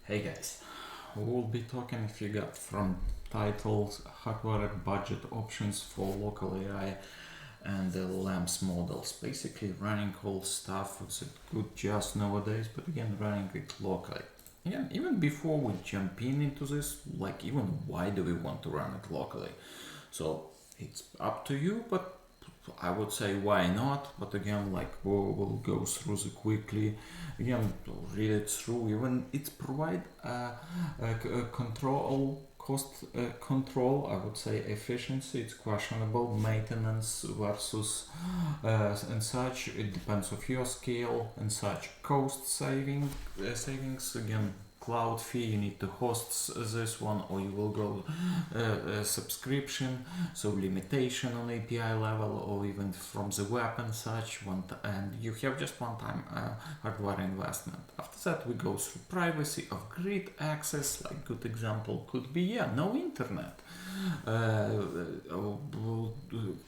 Hey guys, we'll be talking, if you got from titles, hardware budget options for local AI and the LLMs models. Basically running all stuff is a good just nowadays, but again running it locally. Yeah, even before we jump into this, like even why do we want to run it locally? So it's up to you, but I would say why not, but again, like we'll go through it quickly. Again, read it through. Even it's provide control cost control. I would say efficiency. It's questionable maintenance versus and such. It depends of your scale and such. Cost savings again. Cloud fee, you need to host this one, or you will go subscription, so limitation on API level, or even from the web and such, and you have just one time hardware investment. After that we go through privacy of grid access, like good example could be no internet,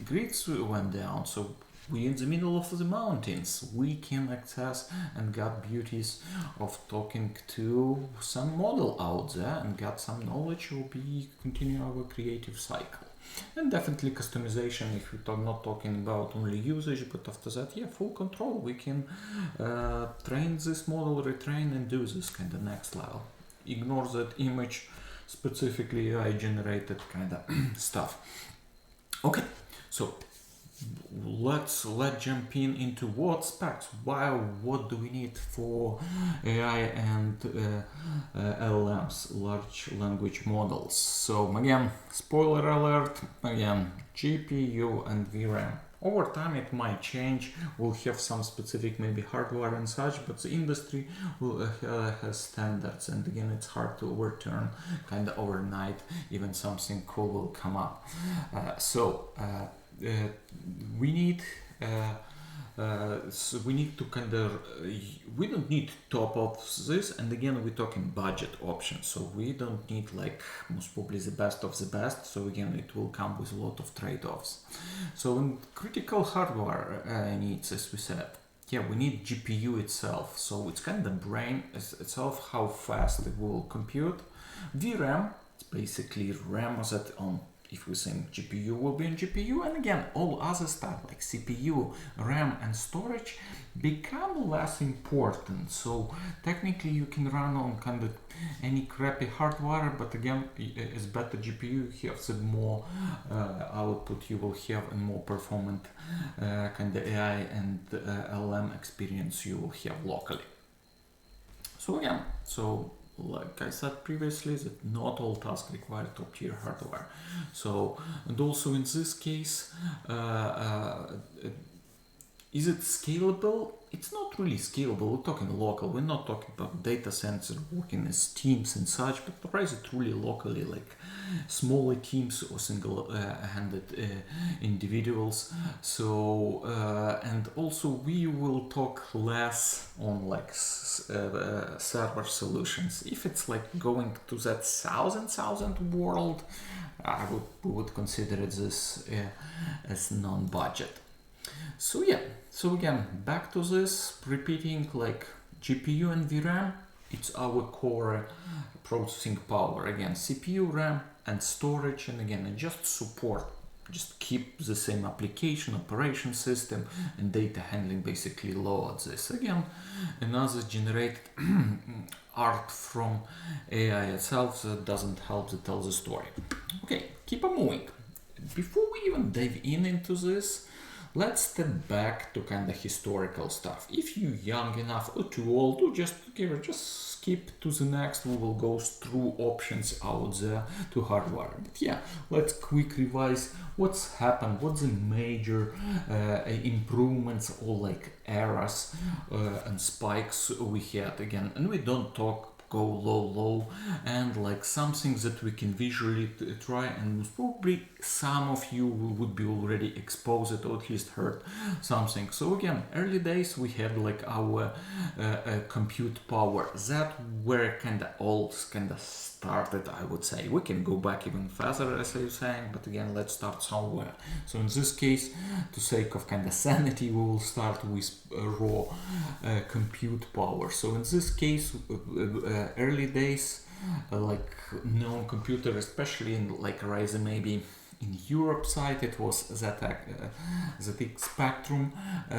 grids went down, so we in the middle of the mountains, we can access and got beauties of talking to some model out there and got some knowledge. Will be continue our creative cycle. And definitely customization, if we're not talking about only usage, but after that, full control. We can train this model, retrain, and do this kind of next level. Ignore that image, specifically AI generated kind of stuff. Okay, so let's jump into what specs. What do we need for AI and LLMs, large language models? So again, spoiler alert, again, GPU and VRAM. Over time it might change, we'll have some specific maybe hardware and such, but the industry will has standards, and again it's hard to overturn kind of overnight. Even something cool will come up. We need we need to kind of we don't need top of this, and again we're talking budget options, so we don't need like most probably the best of the best, so again it will come with a lot of trade-offs. So in critical hardware needs, as we said, we need GPU itself, so it's kind of brain itself, how fast it will compute. VRAM, it's basically RAM that on, if we think GPU will be in GPU, and again all other stuff like CPU, RAM and storage become less important. So technically you can run on kind of any crappy hardware, but again as better GPU you have, the more output you will have and more performant kind of AI and LLM experience you will have locally. So again, like I said previously, that not all tasks require top-tier hardware. So, and also in this case, is it scalable? It's not really scalable. We're talking local. We're not talking about data centers working as teams and such, but the price is truly locally, like smaller teams or single-handed individuals. So, and also we will talk less on like server solutions. If it's like going to that thousand world, we would consider this as non-budget. So again, back to this, repeating, like GPU and VRAM, it's our core processing power. Again, CPU, RAM and storage, and again, just support, just keep the same application, operation system and data handling basically loads this. Again, another generated art from AI itself that doesn't help to tell the story. Okay, keep on moving. Before we even dive into this, let's step back to kind of historical stuff. If you're young enough or too old, or just skip to the next. We will go through options out there to hardware. But let's quick revise what's happened, what's the major improvements or like errors and spikes we had again. And we don't talk go low and like something that we can visually try, and probably some of you would be already exposed or at least heard something. So again, early days we had like our compute power that were kind of all started, I would say. We can go back even further, as I was saying, but again, let's start somewhere. So in this case, to sake of kind of sanity, we will start with raw compute power. So in this case, early days, like known computer, especially in like Ryzen, maybe in Europe side it was ZX Spectrum,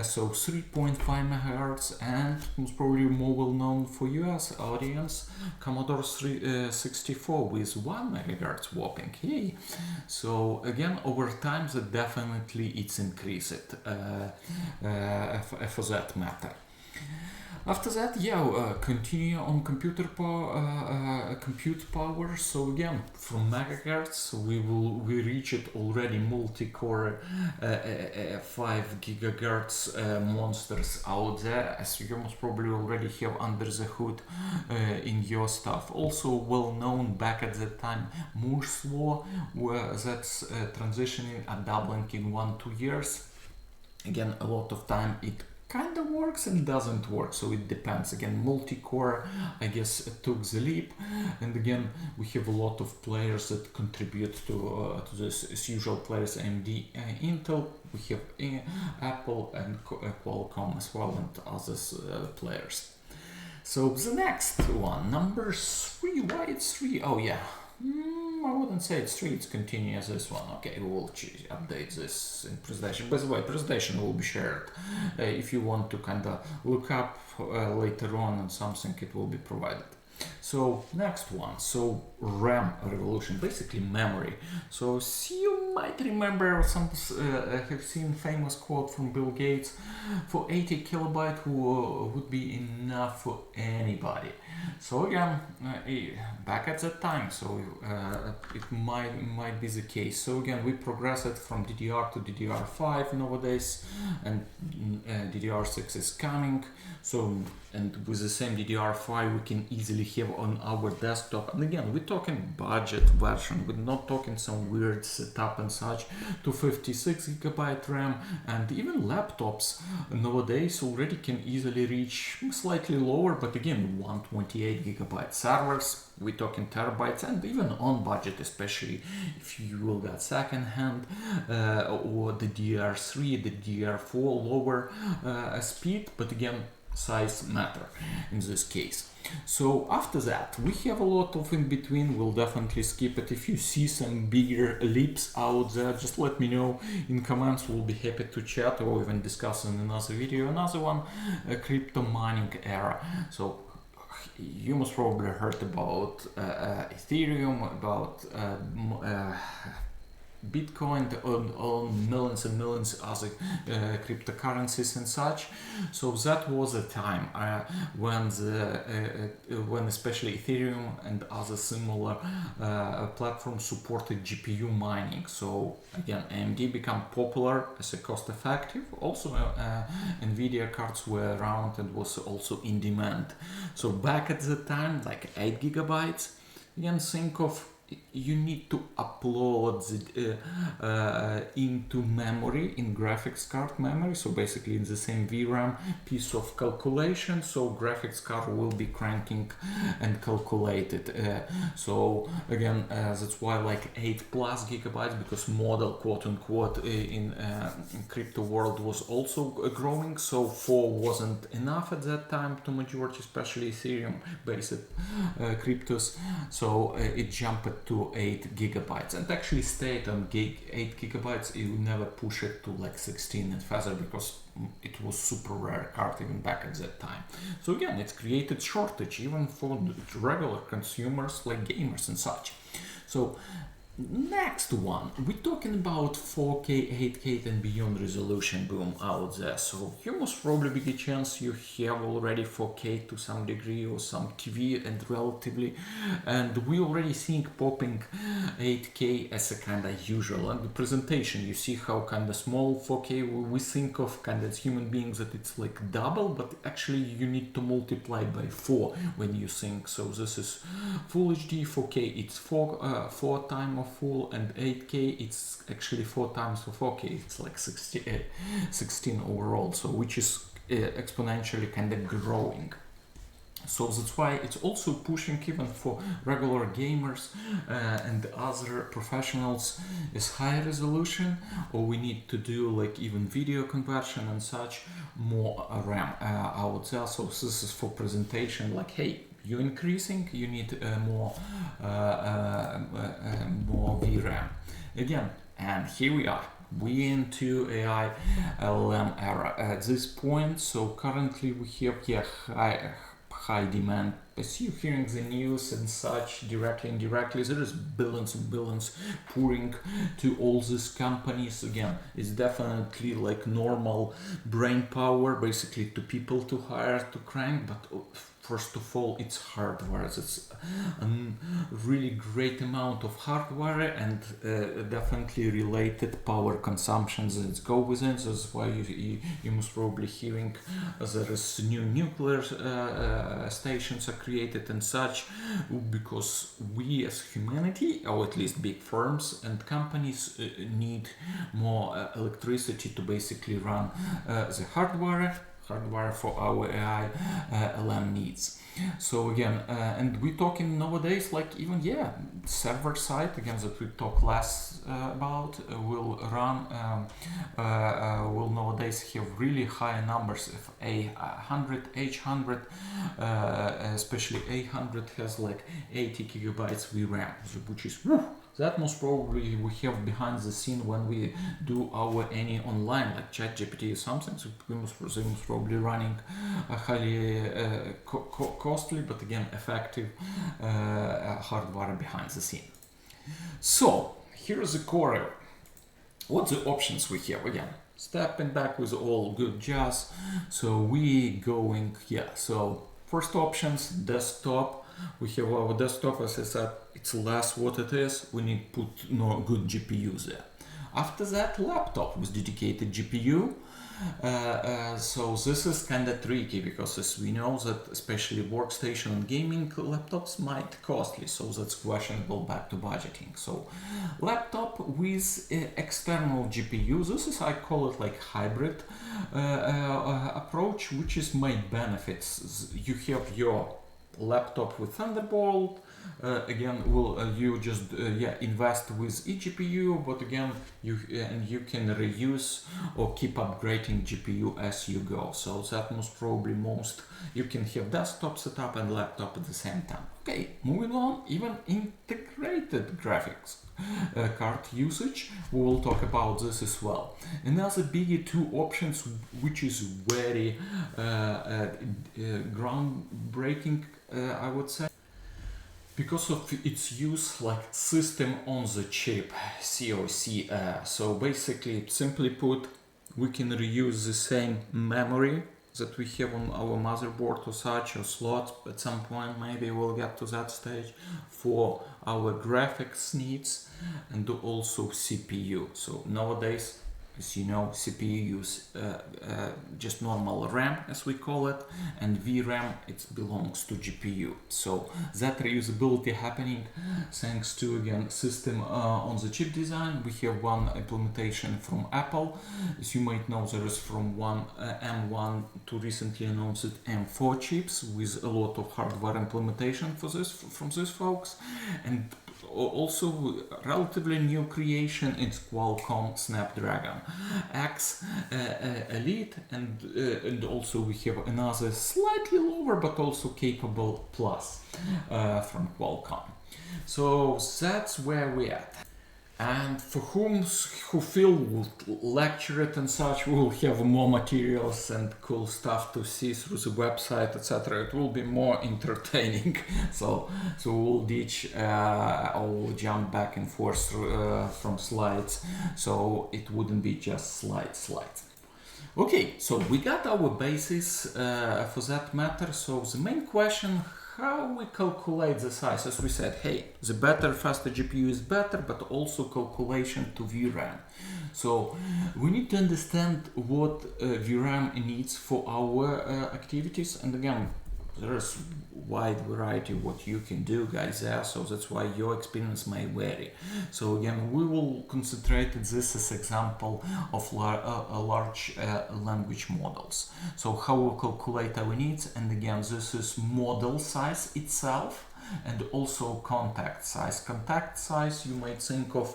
so 3.5 MHz, and most probably more well known for US audience, Commodore 64 with 1 MHz whopping. Hey, so again over time that definitely it's increased for that matter. After that, yeah, continue on compute power. So again, from megahertz, we reached already multi-core 5 gigahertz monsters out there, as you most probably already have under the hood in your stuff. Also well known back at that time, Moore's law, where that's transitioning and doubling in 1-2 years. Again, a lot of time it kind of works and doesn't work, so it depends. Again, multi-core, I guess, took the leap, and again we have a lot of players that contribute to this. As usual players, AMD, Intel, we have Apple and Qualcomm as well, and other players. So the next one, number 3. Why it's 3? Oh yeah, I wouldn't say it's 3, it's continuous this one. Okay, we will update this in presentation. By the way, presentation will be shared. If you want to kind of look up later on and something, it will be provided. So next one, so RAM revolution, basically memory. So you might remember have seen famous quote from Bill Gates, for 80 kilobyte would be enough for anybody. So again, back at that time, so it might be the case. So again, we progressed from DDR to DDR5 nowadays, and DDR6 is coming. So, and with the same DDR5 we can easily have on our desktop. And again, we're talking budget version, we're not talking some weird setup and such. 256 gigabyte RAM, and even laptops nowadays already can easily reach slightly lower, but again 128 gigabyte servers, we're talking terabytes, and even on budget, especially if you will get second hand or the DDR3, the DDR4 lower speed, but again size matter in this case. So after that we have a lot of in between, we'll definitely skip it. If you see some bigger leaps out there, just let me know in comments, we'll be happy to chat or even discuss in another video. Another one, crypto mining era. So you must probably heard about Ethereum, about Bitcoin, on millions and millions other cryptocurrencies and such. So that was a time when especially Ethereum and other similar platforms supported GPU mining. So again, AMD became popular as a cost-effective. Also, NVIDIA cards were around and was also in demand. So back at the time, like 8 gigabytes. Again, think of you need to upload into memory, in graphics card memory, so basically in the same VRAM piece of calculation, so graphics card will be cranking and calculated. So again, that's why like 8 plus gigabytes, because model quote unquote in crypto world was also growing, so 4 wasn't enough at that time to majority, especially Ethereum based cryptos, so it jumped to 8 gigabytes and actually stayed on 8 gigabytes. You would never push it to like 16 and faster, because it was super rare card even back at that time. So again, it created shortage even for regular consumers like gamers and such. So next one, we're talking about 4K, 8K and beyond resolution boom out there. So you most probably be a chance you have already 4K to some degree or some TV and relatively, and we already seeing popping 8K as a kind of usual. And the presentation, you see how kind of small 4K we think of kind of as human beings that it's like double, but actually you need to multiply by 4 when you think. So this is full HD 4K, it's 4 times of full, and 8K it's actually 4 times for 4K, it's like 16 overall, so which is exponentially kind of growing. So that's why it's also pushing even for regular gamers and other professionals is high resolution, or we need to do like even video conversion and such, more RAM out there. So this is for presentation, like hey, GPU increasing, you need more VRAM. Again, and here we are. We into AI LLM era at this point. So currently we have high demand. As you're hearing the news and such, directly and indirectly, there is billions and billions pouring to all these companies. Again, it's definitely like normal brain power, basically, to people to hire to crank, but first of all, it's hardware. It's a really great amount of hardware and definitely related power consumptions that go with it. That's why you must probably hearing there is new nuclear stations are created and such, because we as humanity, or at least big firms and companies, need more electricity to basically run the hardware for our AI LM needs. So again, and we're talking nowadays, like even server side again that we talk less about will run will nowadays have really high numbers of A100, H100, especially A100 has like 80 gigabytes VRAM, which is that most probably we have behind the scene when we do our any online like ChatGPT or something. So we must probably running a highly costly but again effective hardware behind the scene. So here's the core. What's the options we have? Again, stepping back with all good jazz. So we going so first options, desktop. We have our desktop, as I said, it's less what it is. We need to put no good GPUs there. After that, laptop with dedicated GPU. So this is kind of tricky because as we know that especially workstation and gaming laptops might costly, so that's questionable back to budgeting. So laptop with external GPU, this is I call it like hybrid approach, which is my benefits. You have your laptop with Thunderbolt. Again, you just invest with eGPU, but again you can reuse or keep upgrading GPU as you go. So that most probably you can have desktop setup and laptop at the same time. Okay, moving on, even integrated graphics card usage, we will talk about this as well. Another biggie two options, which is very groundbreaking, I would say, because of its use like system on the chip, COC. So basically, simply put, we can reuse the same memory that we have on our motherboard or such, or slots. At some point maybe we'll get to that stage for our graphics needs, and also CPU. So nowadays, as you know, CPU use just normal RAM, as we call it, and VRAM, it belongs to GPU. So that reusability happening thanks to, again, system on the chip design. We have one implementation from Apple. As you might know, there is from M1 to recently announced M4 chips with a lot of hardware implementation from these folks. And also relatively new creation, it's Qualcomm Snapdragon X Elite, and also we have another slightly lower but also capable Plus from Qualcomm. So that's where we're at. And for who feel would lecture it and such, we will have more materials and cool stuff to see through the website, etc. It will be more entertaining. So we'll ditch or we'll jump back and forth from slides. So it wouldn't be just slides. Okay, so we got our basis for that matter. So the main question, how we calculate the size? As we said, hey, the better, faster GPU is better, but also calculation to VRAM. So we need to understand what VRAM needs for our activities. And again, there's wide variety what you can do, guys, there. So that's why your experience may vary. So again, we will concentrate this as example of large language models. So how we calculate our needs, and again, this is model size itself. and also contact size. Contact size you might think of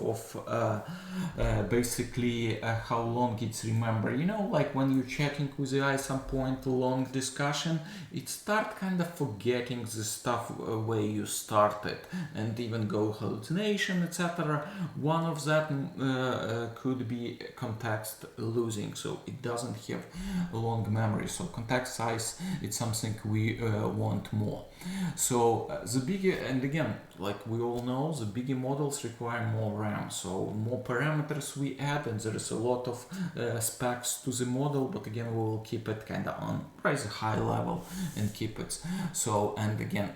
basically how long it's remembered. You know, like when you're chatting with the AI some point, long discussion, it start kind of forgetting the stuff where you started, and even go hallucination, etc. One of that could be context losing, so it doesn't have a long memory. So context size, it's something we want more. So the bigger, and again, like we all know, the bigger models require more RAM, so more parameters we add, and there is a lot of specs to the model, but again we will keep it kind of on pretty high level and keep it. So, and again,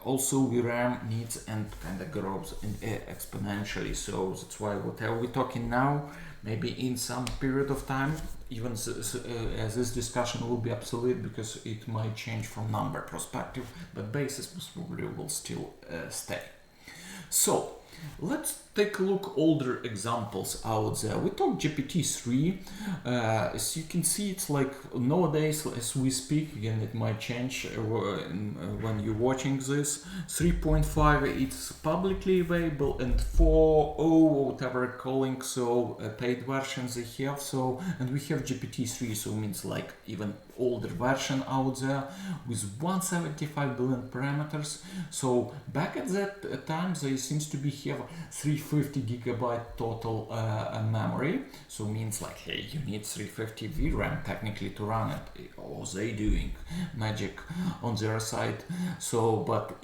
also VRAM needs and kind of grows exponentially, so that's why whatever we're talking now, maybe in some period of time, even as this discussion will be obsolete because it might change from number perspective, but basis probably will still stay. So let's take a look older examples out there. We talk GPT-3. As you can see, it's like nowadays, as we speak, again, it might change when you're watching this. 3.5, it's publicly available, and 4.0, whatever calling, so paid versions they have. So, and we have GPT-3, so it means like even older version out there with 175 billion parameters. So back at that time, they seems to be have 350 gigabyte total memory. So means like, hey, you need 350 VRAM technically to run it. Or they doing magic on their side. So, but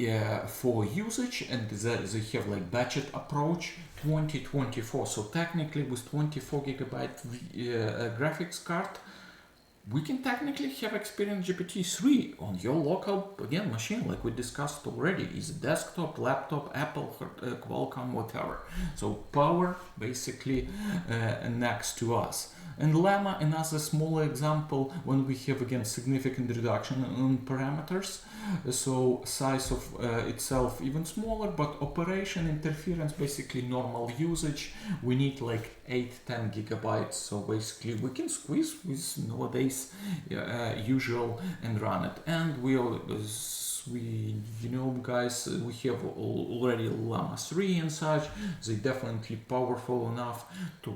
for usage, and they have like budget approach, 2024. So technically with 24 gigabyte graphics card, we can technically have experience GPT-3 on your local, again, machine, like we discussed already. Is a desktop, laptop, Apple, Qualcomm, whatever. So power basically next to us. And Llama, another small example when we have again significant reduction in parameters. So size of itself even smaller, but operation interference, basically normal usage, we need like 8-10 gigabytes. So basically we can squeeze with nowadays usual and run it. And we you know guys, we have already Llama 3 and such. They definitely powerful enough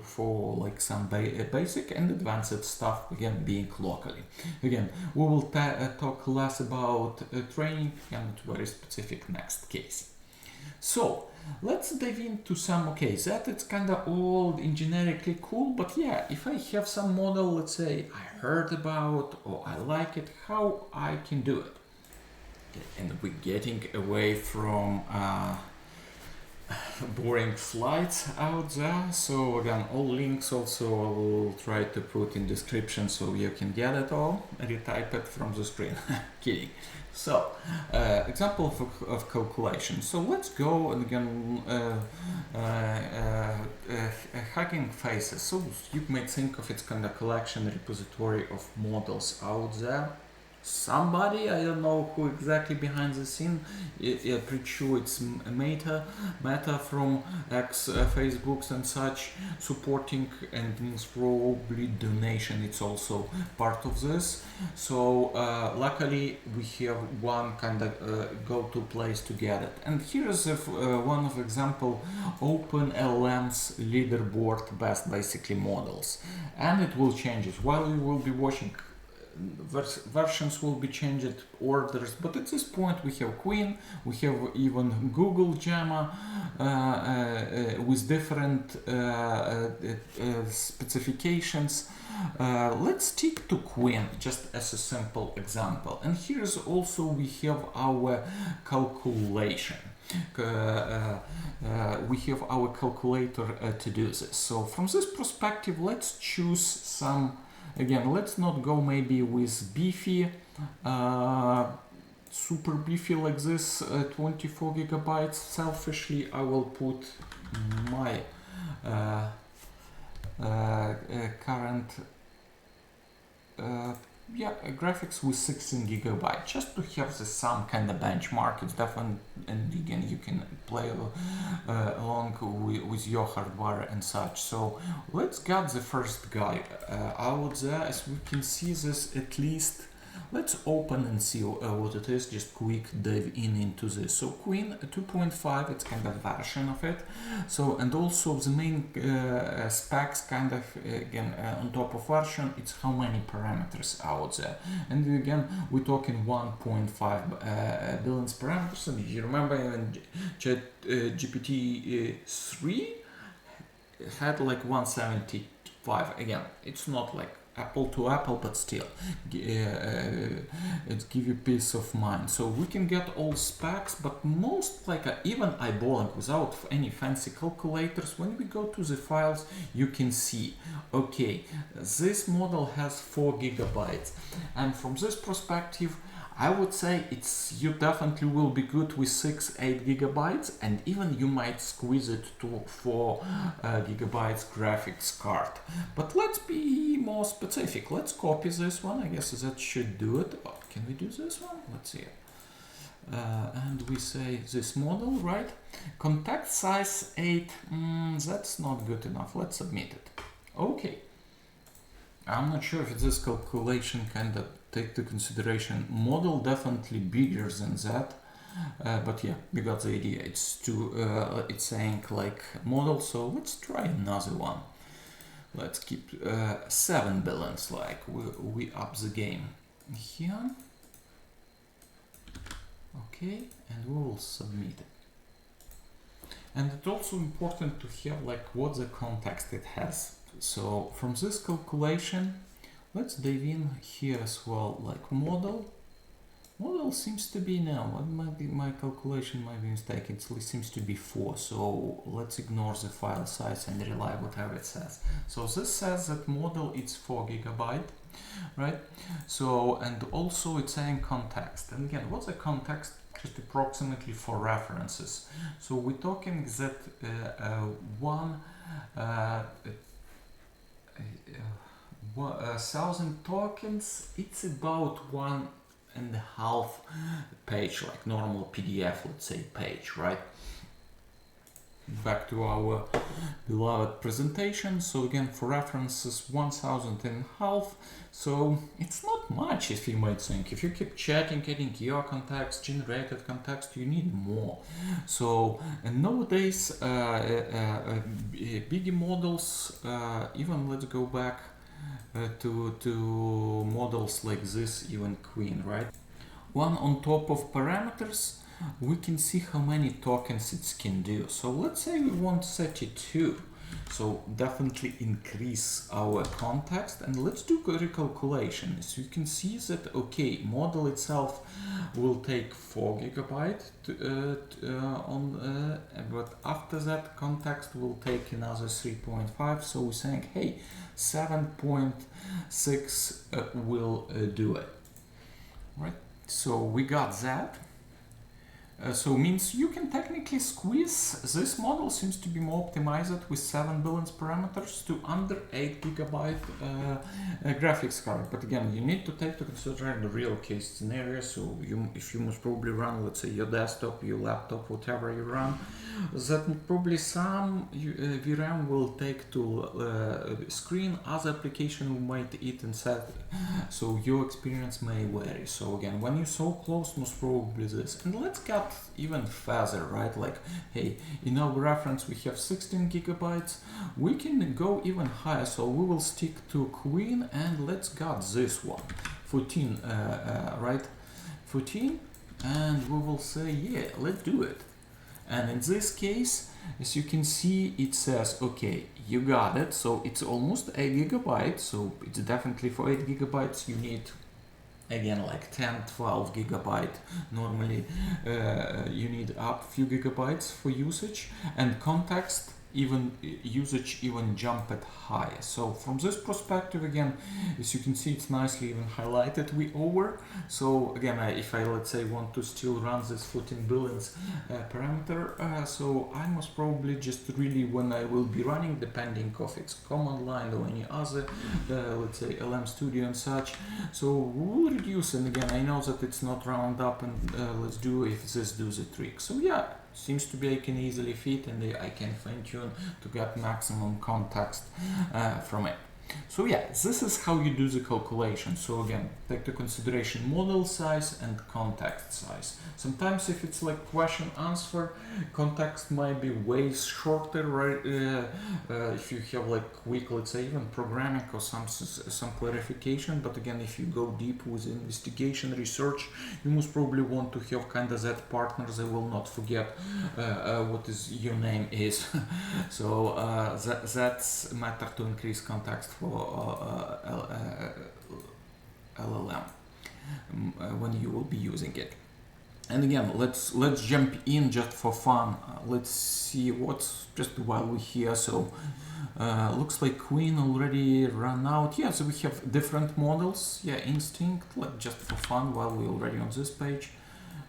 for like some basic and advanced stuff, again being locally. Again, we will talk less about training and very specific next case. So let's dive into some, okay, that it's kind of old and generically cool, but yeah, if I have some model, let's say I heard about or I like it, how I can do it. And we're getting away from boring slides out there. So again, all links also I will try to put in description so you can get it all, retype it from the screen. Kidding. So, example of calculation. So let's go and again Hugging Faces. So you might think of it's kind of collection repository of models out there. Somebody, I don't know who exactly behind the scene, I'm pretty sure it's Meta from Facebooks and such, supporting, and means probably donation, it's also part of this. So luckily we have one kind of go-to place to get it. And here's one of example, Open LLM's leaderboard best basically models. And it will change it while you will be watching. Versions will be changed, orders, but at this point we have Queen, we have even Google Gemma with different specifications. Let's stick to Queen just as a simple example, and here's also we have our calculation. We have our calculator to do this. So from this perspective, let's choose some. Again, let's not go maybe with beefy, super beefy like this, 24 gigabytes. Selfishly, I will put my current graphics with 16 gigabytes, just to have some kind of benchmark. It's definitely, and again, you can play along with your hardware and such. So let's get the first guy out there. As we can see, this at least Let's open and see what it is, just quick dive into this. So Queen 2.5, it's kind of version of it. So, and also the main specs kind of, again, on top of version, it's how many parameters out there. And again, we're talking 1.5 billion parameters. And if you remember, even GPT-3 had like 175. Again, it's not like apple to apple, but still it give you peace of mind. So we can get all specs, but most like even eyeballing without any fancy calculators, when we go to the files, you can see, okay, this model has 4 gigabytes, and from this perspective, I would say you definitely will be good with 6-8 gigabytes, and even you might squeeze it to 4 gigabytes graphics card. But let's be more specific. Let's copy this one. I guess that should do it. Oh, can we do this one? Let's see. And we say this model, right? Contact size 8. That's not good enough. Let's submit it. Okay. I'm not sure if this calculation kind of take into consideration model definitely bigger than that, but yeah, we got the idea. It's saying like model, so let's try another one. Let's keep 7 billions, like we up the game here. Okay, and we will submit it. And it's also important to have like what the context it has. So from this calculation, let's dive in here as well, like model. Model seems to be now, what might be my calculation might be mistaken, it seems to be 4, so let's ignore the file size and rely whatever it says. So this says that model is 4 gigabyte, right? So, and also it's saying context. And again, what's the context? Just approximately for references. So we're talking that 1,000 tokens, it's about 1.5 page, like normal PDF, let's say, page, right? Back to our beloved presentation. So again, for references, 1,500. So it's not much, if you might think. If you keep checking, getting your context, generated context, you need more. So, and nowadays, biggie models, even let's go back to models like this, even Queen, right? One on top of parameters, we can see how many tokens it can do. So let's say we want 32. So definitely increase our context, and let's do a recalculation. So you can see that, okay, model itself will take 4 gigabytes but after that context will take another 3.5. So we're saying, hey, 7.6 will do it, right? So we got that. So means you can technically squeeze, this model seems to be more optimized with 7 billion parameters to under 8 gigabyte graphics card. But again, you need to take into consideration the real case scenario. So if you must probably run, let's say, your desktop, your laptop, whatever you run, that probably some VRAM will take to screen, other application might eat inside. So your experience may vary. So again, when you're so close, most probably this. And let's get even further, right? Like, hey, in our reference we have 16 gigabytes, we can go even higher. So we will stick to Queen, and let's get this one, 14, right? 14, and we will say, yeah, let's do it. And in this case, as you can see, it says, okay, you got it. So it's almost 8 gigabytes. So it's definitely for 8 gigabytes you need, again, like 10-12 gigabyte. Normally you need up few gigabytes for usage, and context even usage even jump it higher. So from this perspective, again, as you can see, it's nicely even highlighted we over. So again, if I, let's say, want to still run this 14 billions parameter, so I must probably just really, when I will be running, depending if it's command line or any other, let's say LM Studio and such, so we'll reduce. And again, I know that it's not round up, and let's do if this does the trick. So yeah, seems to be I can easily fit, and I can fine tune to get maximum context from it. So yeah, this is how you do the calculation. So again, take into consideration model size and context size. Sometimes if it's like question answer, context might be way shorter, right? If you have like quick, let's say even programming or some clarification. But again, if you go deep with investigation research, you most probably want to have kind of that partner that will not forget what is your name is. So that's a matter to increase context for LLM when you will be using it. And again, let's jump in just for fun. Let's see what's just while we're here. So looks like Queen already ran out. Yeah, so we have different models. Yeah, Instinct, like just for fun while we're already on this page.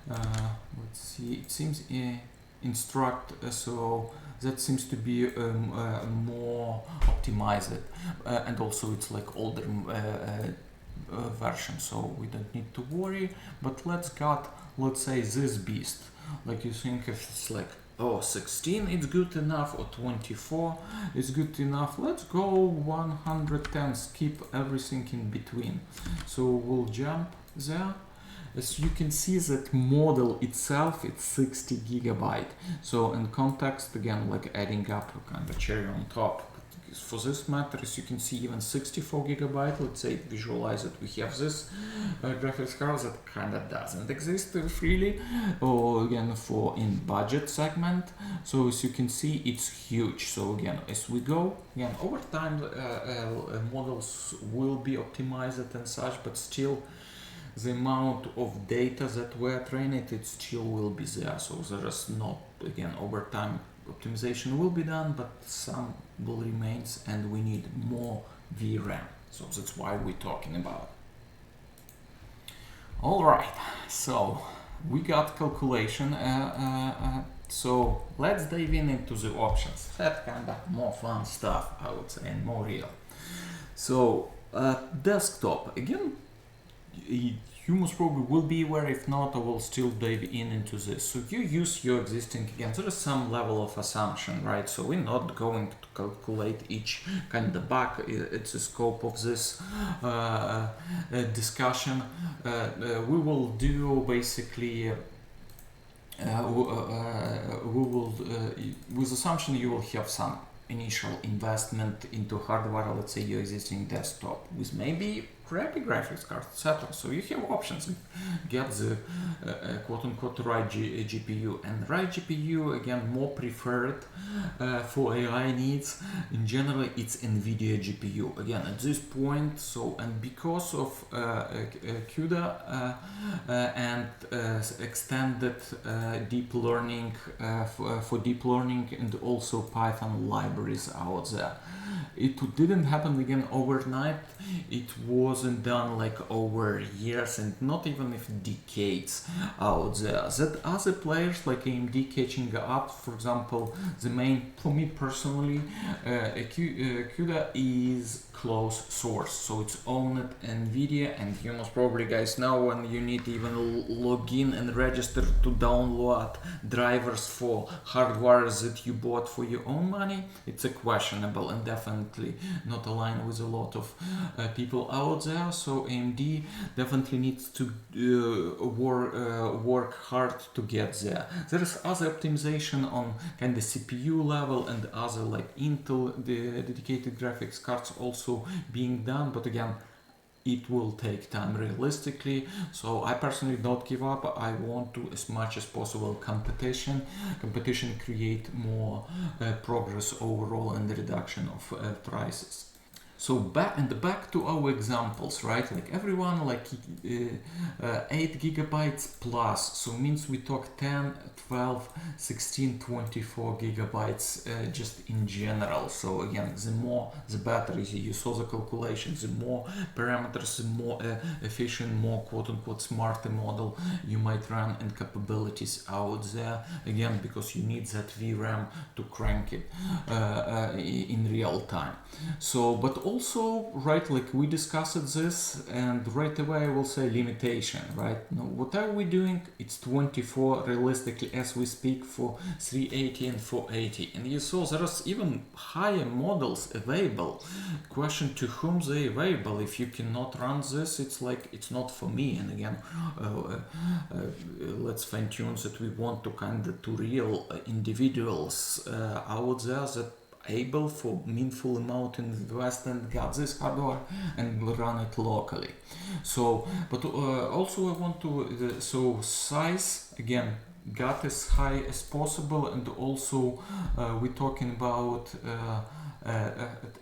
Let's see, it seems Instruct, so that seems to be more optimized, and also it's like older version, so we don't need to worry. But let's say this beast, like you think if it's like, oh, 16 it's good enough, or 24 is good enough, let's go 110, skip everything in between. So we'll jump there. As you can see, that model itself, it's 60 gigabyte. So in context, again, like adding up kind of cherry on top. For this matter, as you can see, even 64 gigabyte, let's say visualize it, we have this graphics card that kind of doesn't exist freely, or again for in budget segment. So as you can see, it's huge. So again, as we go, again, over time models will be optimized and such, but still the amount of data that we're training, it still will be there. So there is not, again, over time optimization will be done, but some will remain, and we need more VRAM. So that's why we're talking about. All right, so we got calculation. So let's dive into the options. That kind of more fun stuff, I would say, and more real. So desktop, again, you most probably will be aware. If not, I will still dive into this. So you use your existing, again, there is some level of assumption, right? So we're not going to calculate each kind of bug. It's the scope of this discussion. We will do basically we will with assumption you will have some initial investment into hardware, let's say your existing desktop with maybe crappy graphics card, etc. So you have options. Get the quote-unquote right GPU, and right GPU, again, more preferred for AI needs. In general, it's NVIDIA GPU. Again, at this point, so, and because of CUDA and extended deep learning for deep learning, and also Python libraries out there. It didn't happen again overnight. It wasn't done like over years and not even if decades out there. That other players like AMD catching up, for example, the main, for me personally, CUDA is closed source, so it's owned NVIDIA, and you most probably guys know when you need even log in and register to download drivers for hardware that you bought for your own money, it's a questionable and definitely not aligned with a lot of people out there. So AMD definitely needs to work hard to get there. There is other optimization on kind of CPU level and other like Intel dedicated graphics cards also being done, but again, it will take time realistically. So I personally don't give up. I want to, as much as possible, competition create more progress overall and the reduction of prices. So back to our examples, right? Like everyone, like 8 gigabytes plus, so means we talk 10, 12, 16, 24 gigabytes just in general. So again, the more the better. You saw the calculations, the more parameters, the more efficient, more quote-unquote smarter model you might run, and capabilities out there. Again, because you need that VRAM to crank it in real time. So, but also, right, like we discussed this, and right away I will say limitation, right? Now, what are we doing? It's 24 realistically as we speak for 380 and 480. And you saw there's even higher models available. Question to whom they available. If you cannot run this, it's like it's not for me. And again, let's fine tune that we want to kind of to real individuals out there that able for meaningful amount invest and got this hardware and will run it locally. So, but also I want to so size again got as high as possible, and also we're talking about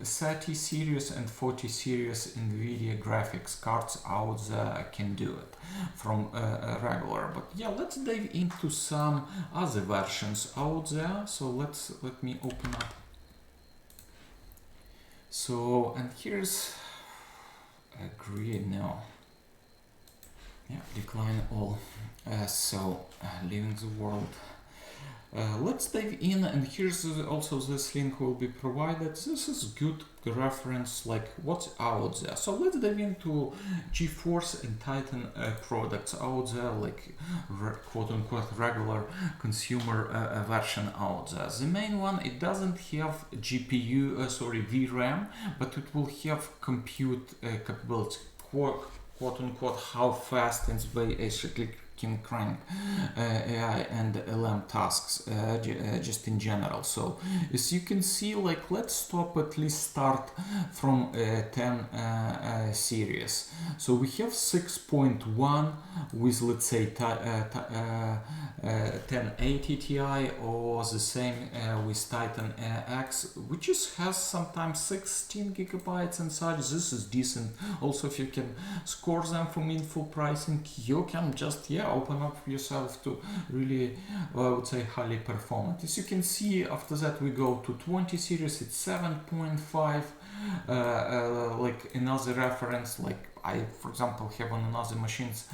30 series and 40 series NVIDIA graphics cards out there can do it from regular. But yeah, let's dive into some other versions out there. So let me open up. So, and here's agree now. Yeah, decline all. Leaving the world. Let's dive in, and here's also this link will be provided. This is good reference, like what's out there. So let's dive into GeForce and Titan products out there, like quote-unquote regular consumer version out there. The main one, it doesn't have GPU, VRAM, but it will have compute capability, quote-unquote how fast and way actually can crank AI and LLM tasks just in general. So as you can see, like let's start from 10 series. So we have 6.1 with, let's say 1080 Ti, or the same with Titan X, which has sometimes 16 gigabytes and such. This is decent. Also, if you can score them for meaningful pricing, you can just open up yourself to really, I would say, highly performant. As you can see, after that we go to 20 series, it's 7.5. Like another reference, like I, for example, have on another machines,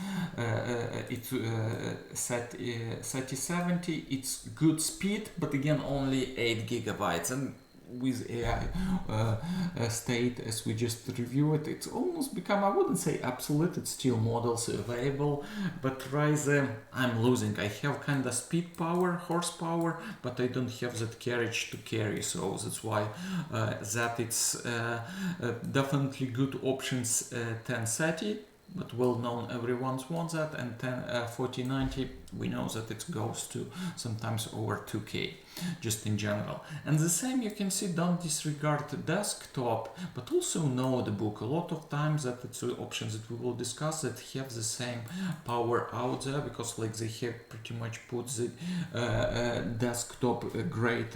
it's 3070. It's good speed, but again only 8 gigabytes. And with AI state, as we just reviewed, it's almost become, I wouldn't say obsolete, it's still models available, but rather I'm losing. I have kind of speed power, horsepower, but I don't have that carriage to carry, so that's why that it's definitely good options 1030, but well known, everyone wants that, and 4090 we know that it goes to sometimes over 2K just in general. And the same you can see, don't disregard the desktop, but also notebook. A lot of times that it's options that we will discuss that have the same power out there, because like they have pretty much put the desktop grade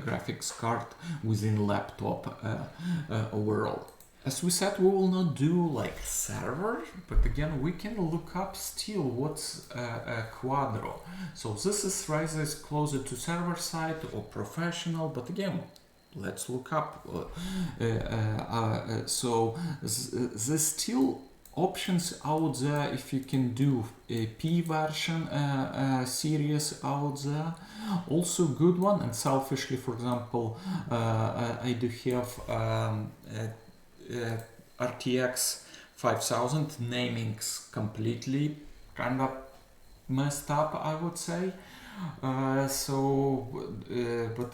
graphics card within laptop overall. As we said, we will not do like server, but again we can look up still what's a Quadro. So this is rather closer to server side or professional, but again let's look up. So there's still options out there if you can do a P version series out there. Also good one, and selfishly, for example, I do have RTX 5000, naming's completely kind of messed up, I would say. But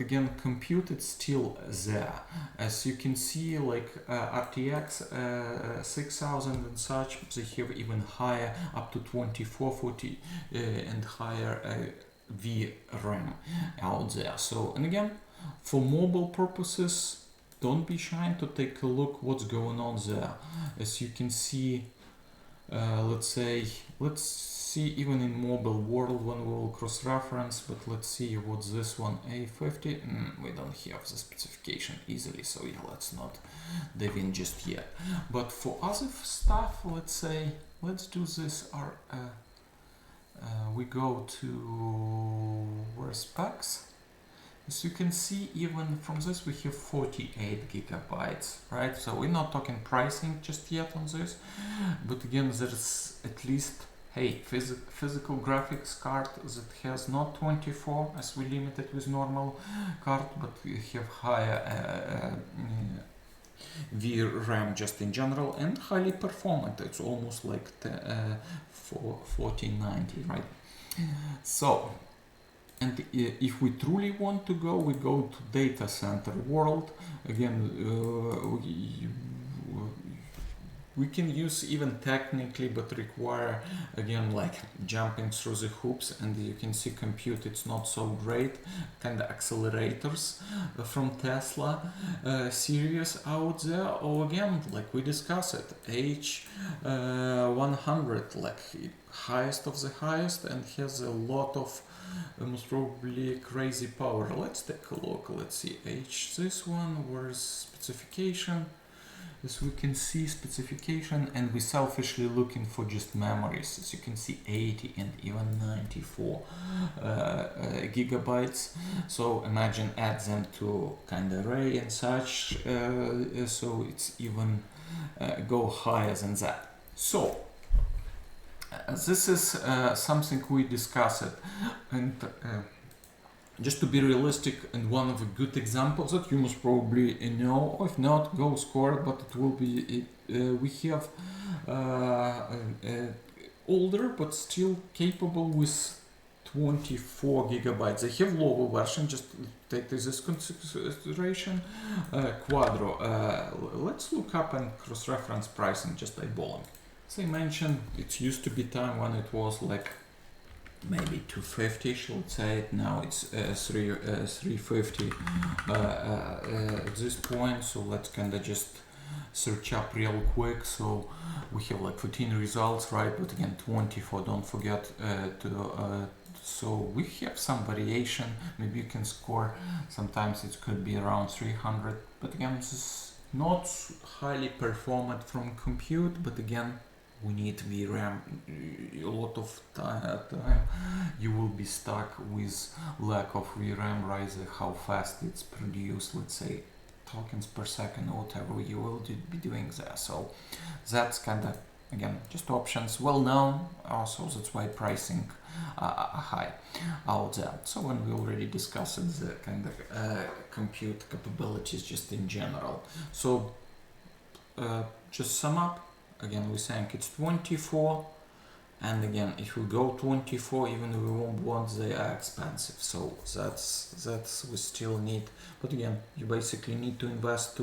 again, compute it's still there. As you can see, like RTX 6000 and such, they have even higher, up to 2440 and higher VRAM out there. So, and again, for mobile purposes, don't be shy to take a look what's going on there. As you can see, let's see even in mobile world when we will cross-reference, but let's see what's this one, A50. We don't have the specification easily, so yeah, let's not dive in just yet. But for other stuff, let's do this. We go to where specs. As you can see, even from this we have 48 gigabytes, right? So we're not talking pricing just yet on this, but again, there's at least, hey, physical graphics card that has not 24 as we limited with normal card, but we have higher VRAM just in general, and highly performant. It's almost like 1490, right? So, and if we truly want to go, we go to data center world. Again, we can use even technically, but require again like jumping through the hoops, and you can see compute it's not so great. Kind of accelerators from Tesla series out there, or again like we discussed it, H100, like highest of the highest, and has a lot of most probably crazy power. Let's take a look. Let's see this one, where's specification. As we can see specification, and we selfishly looking for just memories. As you can see 80 and even 94 gigabytes. So imagine add them to kind of array and such, so it's even go higher than that. So this is something we discussed, and just to be realistic, and one of the good examples that you must probably know, or if not, go score it, but it will be, we have older but still capable with 24 gigabytes. They have lower version, just take this consideration. Quadro, let's look up and cross-reference pricing, just eyeballing. As I mentioned, it used to be time when it was like maybe 250-ish, let's say. Now it's 350 at this point. So let's kind of just search up real quick. So we have like 14 results, right? But again, 24, don't forget so we have some variation. Maybe you can score, sometimes it could be around 300, but again, this is not highly performant from compute, but again, we need VRAM. A lot of time you will be stuck with lack of VRAM, right? How fast it's produced, let's say tokens per second or whatever you will be doing there. So that's kind of, again, just options, well known, also that's why pricing high out there. So when we already discussed the kind of compute capabilities just in general. So just sum up. Again, we're saying it's 24, and again, if we go 24, even we won't want, they are expensive. So that's we still need. But again, you basically need to invest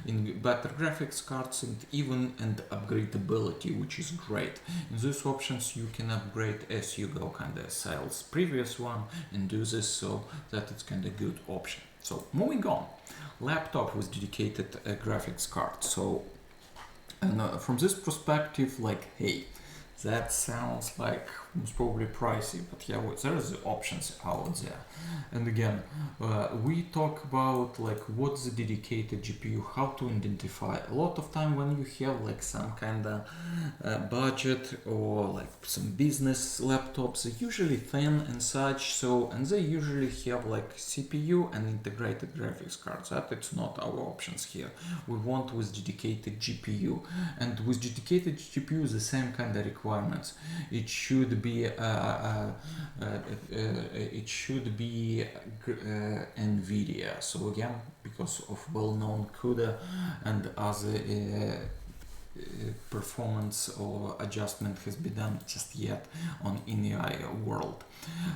in better graphics cards and upgradability, which is great. In these options, you can upgrade as you go, kind of sales previous one, and do this, so that it's kind of good option. So moving on, laptop with dedicated graphics card. So. And from this perspective, like, hey, that sounds like most probably pricey, but yeah, there is the options out there. And again, we talk about like what's the dedicated GPU, how to identify. A lot of time when you have like some kind of budget or like some business laptops, they're usually thin and such. So, and they usually have like CPU and integrated graphics cards. That it's not our options here. We want with dedicated GPU, and with dedicated GPU the same kind of requirements. It should be NVIDIA. So again, because of well-known CUDA and other performance or adjustment has been done just yet in the AI world.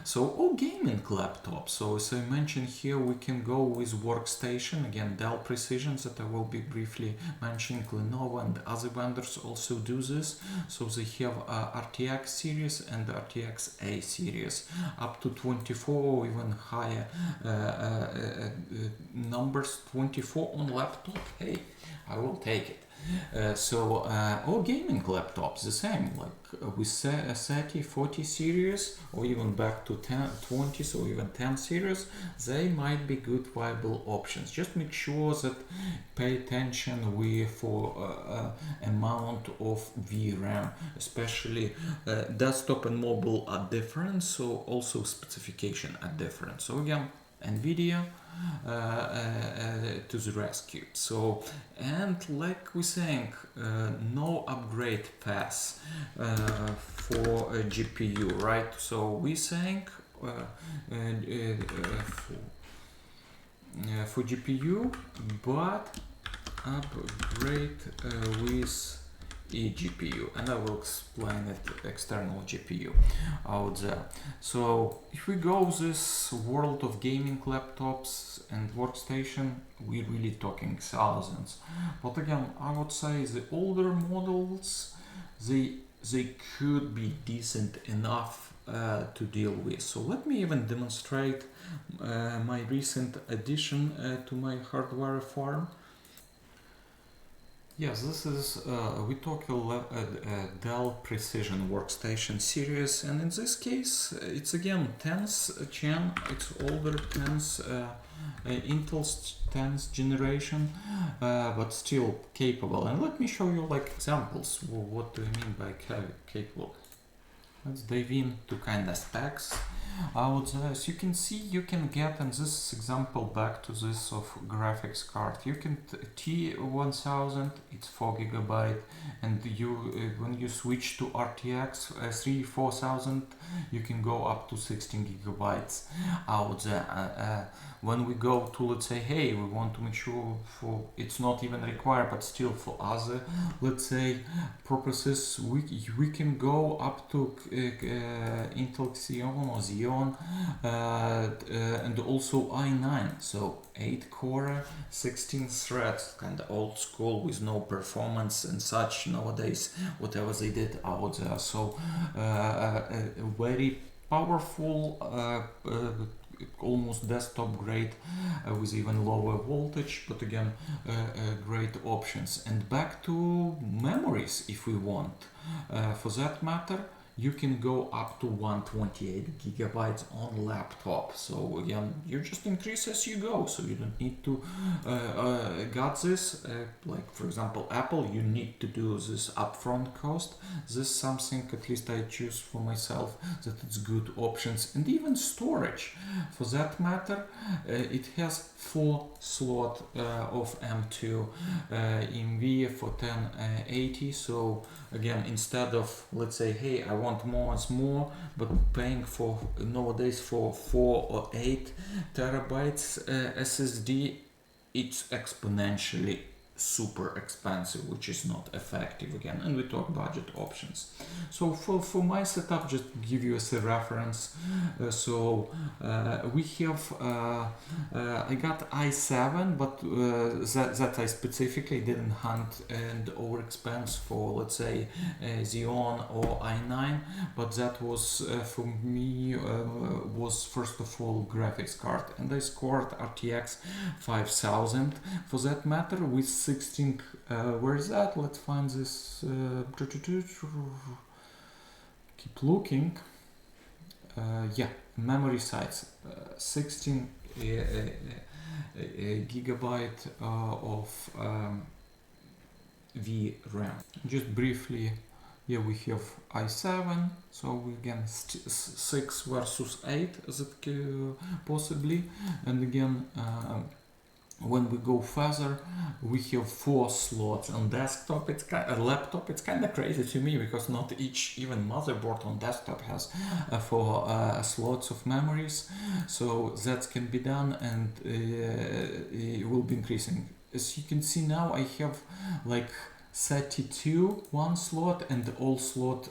So all gaming laptops. So as I mentioned here, we can go with Workstation. Again, Dell Precisions that I will be briefly mentioning. Lenovo and other vendors also do this. So they have RTX series and RTX A series, up to 24 or even higher numbers. 24 on laptop. Hey, I will take it. All gaming laptops the same, like with 30, 40 series, or even back to 20s or even 10 series, they might be good viable options. Just make sure that pay attention for amount of VRAM, especially desktop and mobile are different, so also specification are different. So again, NVIDIA to the rescue. So, and like we're saying, no upgrade path for a GPU, right? So we're saying for GPU, but upgrade with eGPU, and I will explain it external GPU out there. So if we go this world of gaming laptops and workstation, we're really talking thousands. But again, I would say the older models, they could be decent enough to deal with. So let me even demonstrate my recent addition to my hardware farm. Yes, this is, we talk a Dell Precision Workstation series, and in this case, it's again 10th gen, it's older 10th, Intel's 10th generation, but still capable. And let me show you like examples. What do I mean by capable? Let's dive into kind of specs. As you can see, you can get, and this is example back to this of graphics card. You can T1000, it's 4 GB, and you when you switch to RTX 4000, you can go up to 16 GB out there. When we go to, let's say, hey, we want to make sure for it's not even required, but still for other, let's say, purposes, we can go up to Intel Xeon or Xeon, and also i9, so 8 core, 16 threads, kind of old school with no performance and such nowadays, whatever they did out there. So very powerful, almost desktop grade, with even lower voltage, but again great options. And back to memories, if we want, for that matter, you can go up to 128 GB on laptop. So again, you just increase as you go, so you don't need to got this, like for example Apple, you need to do this upfront cost. This is something at least I choose for myself, that it's good options. And even storage, for that matter, it has 4 slot of M2 EMV for 1080. So again, instead of, let's say, hey, I want more is more, but paying for nowadays for 4 or 8 terabytes SSD, it's exponentially super expensive, which is not effective again. And we talk budget options. So for my setup, just give you as a reference, we have I got i7, but that I specifically didn't hunt and overexpense for, let's say, Xeon or i9, but that was for me was first of all graphics card, and I scored RTX 5000 for that matter with 16, where is that? Let's find this, keep looking, yeah, memory size, 16 gigabyte of VRAM. Just briefly, yeah, we have i7, so we again 6 versus 8 that possibly, and again when we go further, we have 4 slots on desktop. It's kind of laptop. It's kind of crazy to me because not each even motherboard on desktop has 4 slots of memories. So that can be done, and it will be increasing. As you can see now, I have like 32 one slot and all slot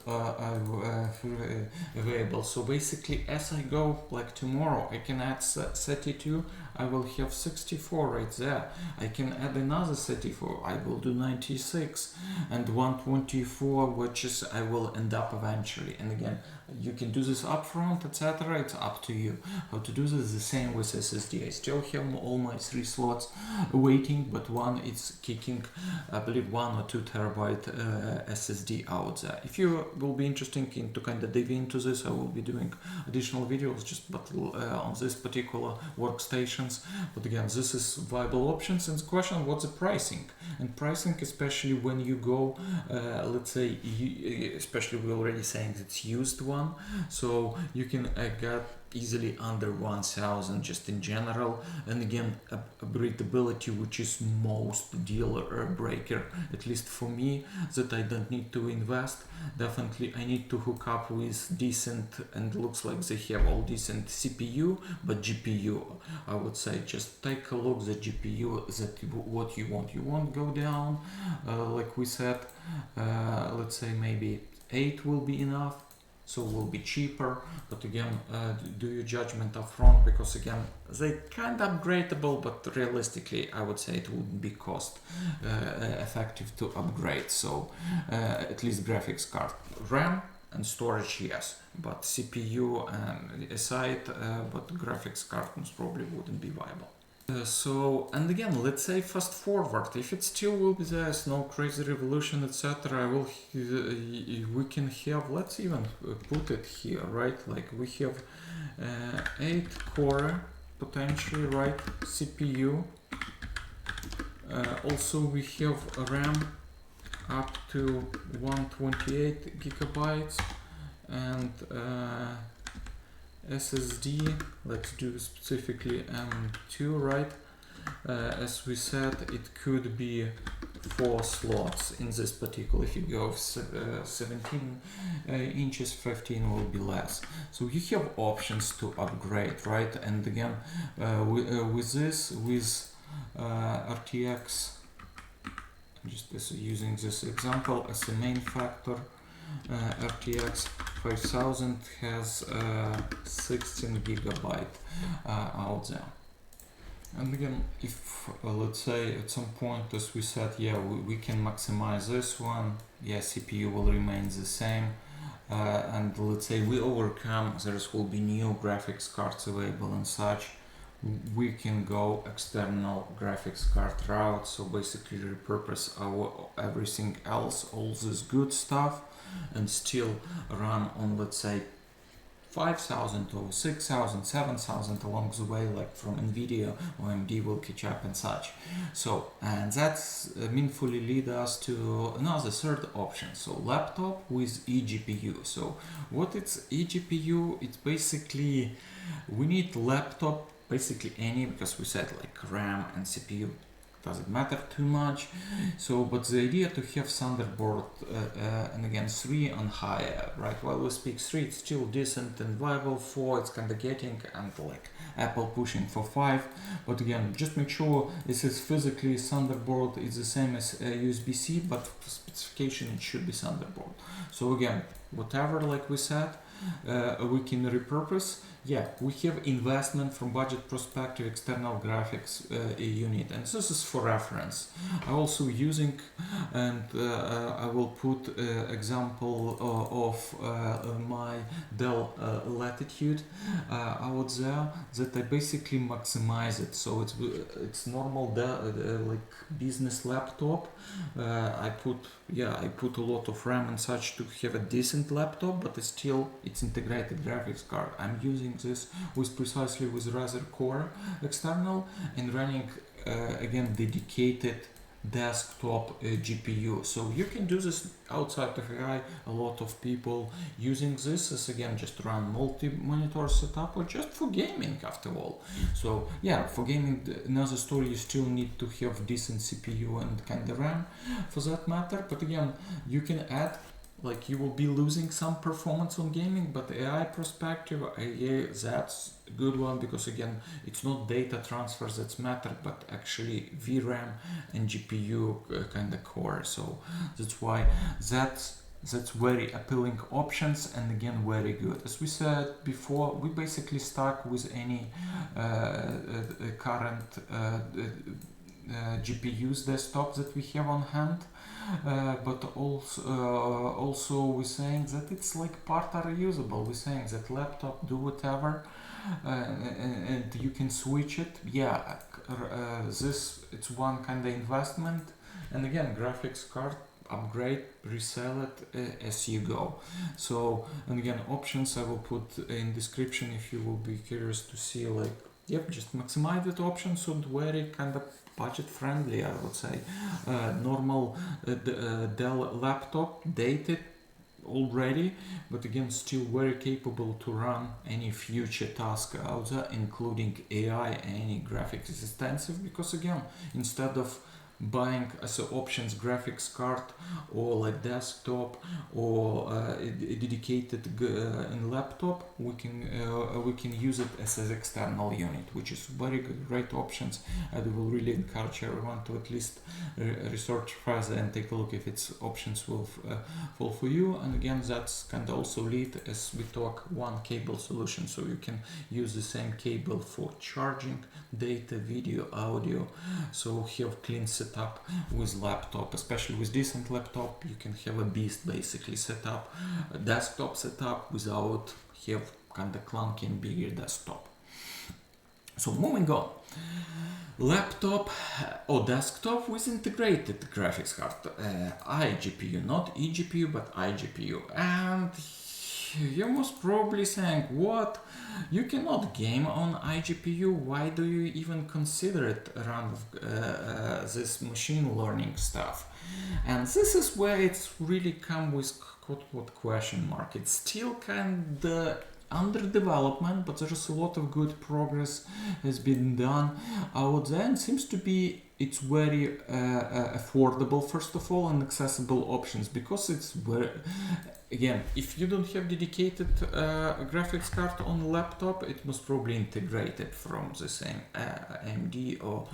available. So basically, as I go, like tomorrow, I can add 32. I will have 64 right there. I can add another 34. I will do 96 and 124, which is I will end up eventually. And again, you can do this upfront, etc. It's up to you how to do this. The same with SSD. I still have all my 3 slots waiting, but one is kicking, I believe, 1 or 2 terabyte SSD out there. If you will be interested in to kind of dive into this, I will be doing additional videos just on this particular workstations. But again, this is viable options. And the question, what's the pricing? And pricing, especially when you go, let's say, especially we're already saying it's used one, so you can get easily under 1000 just in general. And again, upgradability, which is most deal breaker, at least for me, that I don't need to invest. Definitely I need to hook up with decent, and looks like they have all decent CPU, but GPU, I would say just take a look. The GPU, that what you won't go down, like we said, let's say maybe 8 will be enough, so will be cheaper. But again, do your judgment upfront, because again, they kind of upgradable, but realistically I would say it wouldn't be cost effective to upgrade. So at least graphics card, RAM and storage, yes, but CPU aside, but graphics card most probably wouldn't be viable. So, and again, let's say fast forward, if it still will be there, no crazy revolution, etc., we can have, let's even put it here, right? Like we have 8 core potentially, right? CPU. Also we have RAM up to 128 gigabytes, and SSD, let's do specifically M2, right? As we said, it could be 4 slots in this particular. If you go 17 inches, 15 will be less. So you have options to upgrade, right? And again, with this, with RTX, just using this example as a main factor, RTX 5000 has 16 gigabyte out there. And again, if let's say at some point, as we said, yeah, we can maximize this one, yeah, CPU will remain the same, and let's say we overcome, there will be new graphics cards available and such, we can go external graphics card route, so basically repurpose our everything else, all this good stuff, and still run on, let's say, 5000 or 6000, 7000 along the way, like from NVIDIA or AMD will catch up and such. So, and that's meaningfully lead us to another third option, so laptop with eGPU. So what it's eGPU, it's basically, we need laptop, basically any, because we said like RAM and CPU doesn't matter too much. So, but the idea to have Thunderbolt and again 3 and higher, right? While we speak 3, it's still decent and viable. 4, it's kind of getting, and like Apple pushing for 5. But again, just make sure this is physically Thunderbolt. It's the same as USB-C, but for specification it should be Thunderbolt. So again, whatever, like we said, we can repurpose. Yeah, we have investment from budget perspective, external graphics unit, and this is for reference. I'm also using, and I will put example of my Dell Latitude out there, that I basically maximize it. So it's normal like business laptop. I put a lot of RAM and such to have a decent laptop, but it's integrated graphics card. I'm using this with precisely with Razer Core external and running again dedicated desktop GPU. So you can do this outside of AI. A lot of people using this as again just run multi-monitor setup or just for gaming after all. So yeah, for gaming, another story, you still need to have decent CPU and kind of RAM for that matter. But again, you can add, like you will be losing some performance on gaming, but AI perspective, yeah, that's a good one, because again, it's not data transfers that's matter, but actually VRAM and GPU kind of core. So that's why that's very appealing options, and again very good. As we said before, we basically stuck with any current GPUs desktop that we have on hand. But also we're saying that it's like part are reusable. We're saying that laptop do whatever, and you can switch it. Yeah, this it's one kind of investment, and again graphics card upgrade, resell it as you go. So, and again, options I will put in description if you will be curious to see, like, yep, just maximize that option, so very kind of budget friendly, I would say. Normal Dell laptop, dated, already, but again still very capable to run any future task out there, including AI, any graphics is extensive, because again, instead of buying as an options graphics card or like desktop or a dedicated in laptop, we can use it as an external unit, which is very good, great options. I will really encourage everyone to at least research further and take a look if its options will fall for you. And again, that's kind of also lead as we talk one cable solution, so you can use the same cable for charging, data, video, audio, so have clean setup with laptop, especially with decent laptop. You can have a beast basically setup, a desktop setup without have kind of clunky and bigger desktop. So moving on, laptop or desktop with integrated graphics card, iGPU, not eGPU but iGPU. And you're most probably saying, what? You cannot game on iGPU, why do you even consider it around this machine learning stuff? And this is where it's really come with quote question mark. It's still kind of under development, but there's a lot of good progress has been done out there, and seems to be it's very affordable first of all, and accessible options, because it's very, again, if you don't have dedicated graphics card on laptop, it must probably integrate it from the same AMD or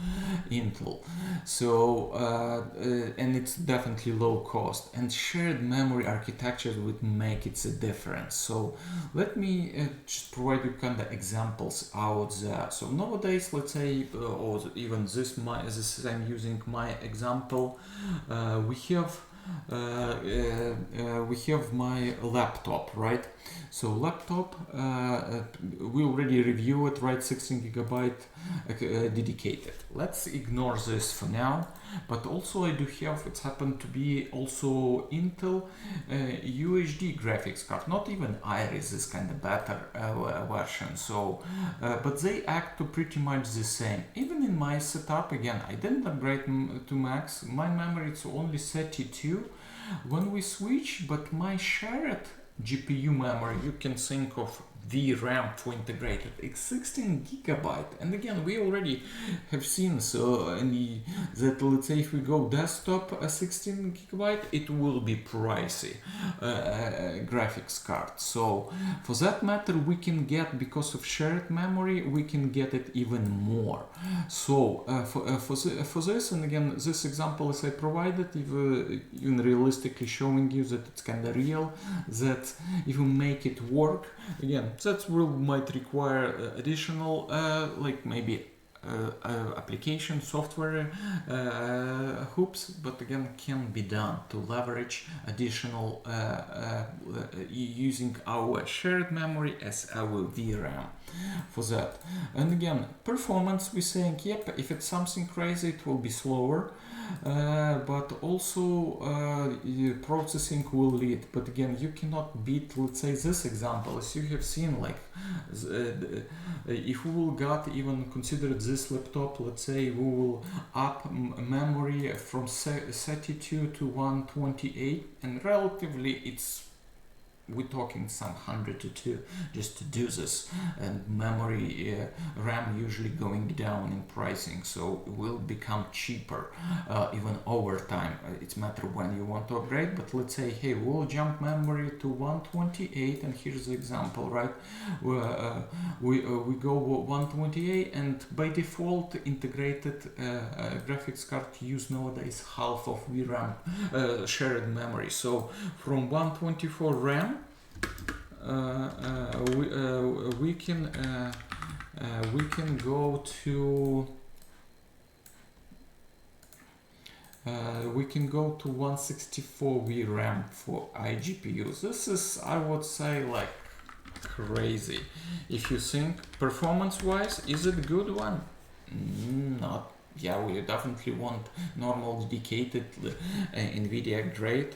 Intel. So and it's definitely low cost, and shared memory architectures would make it a difference. So let me just provide you kind of examples out there. So nowadays, let's say, or even this I'm using my example, we have my laptop, right? So laptop, we already review it, right? 16GB dedicated. Let's ignore this for now, but also I do have, it's happened to be also Intel UHD graphics card, not even Iris, is kind of better version. So, but they act to pretty much the same. Even in my setup, again, I didn't upgrade to max. My memory is only 32 when we switch, but my shared GPU memory, you can think of VRAM for integrated, it's 16GB. And again, we already have seen that let's say if we go desktop 16GB, it will be pricey graphics card. So for that matter, we can get, because of shared memory, we can get it even more. So for this, and again, this example as I provided, even realistically showing you that it's kind of real, that if you make it work, again, that might require additional like maybe application software hoops, but again can be done to leverage additional using our shared memory as our VRAM for that. And again, performance, we're saying, yep, if it's something crazy it will be slower, but also processing will lead. But again, you cannot beat, let's say, this example, as you have seen, like if we will got even considered this laptop, let's say we will up memory from 32 to 128, and relatively it's, we're talking some 100 to 2 just to do this, and memory RAM usually going down in pricing, so it will become cheaper even over time. It's matter when you want to upgrade, but let's say, hey, we'll jump memory to 128, and here's the example, right? We go 128, and by default integrated graphics card use nowadays half of VRAM shared memory. So from 124 RAM we can go to 164 VRAM for iGPU. This is, I would say, like crazy. If you think performance wise, is it a good one? Not. Yeah, we definitely want normal dedicated NVIDIA grade,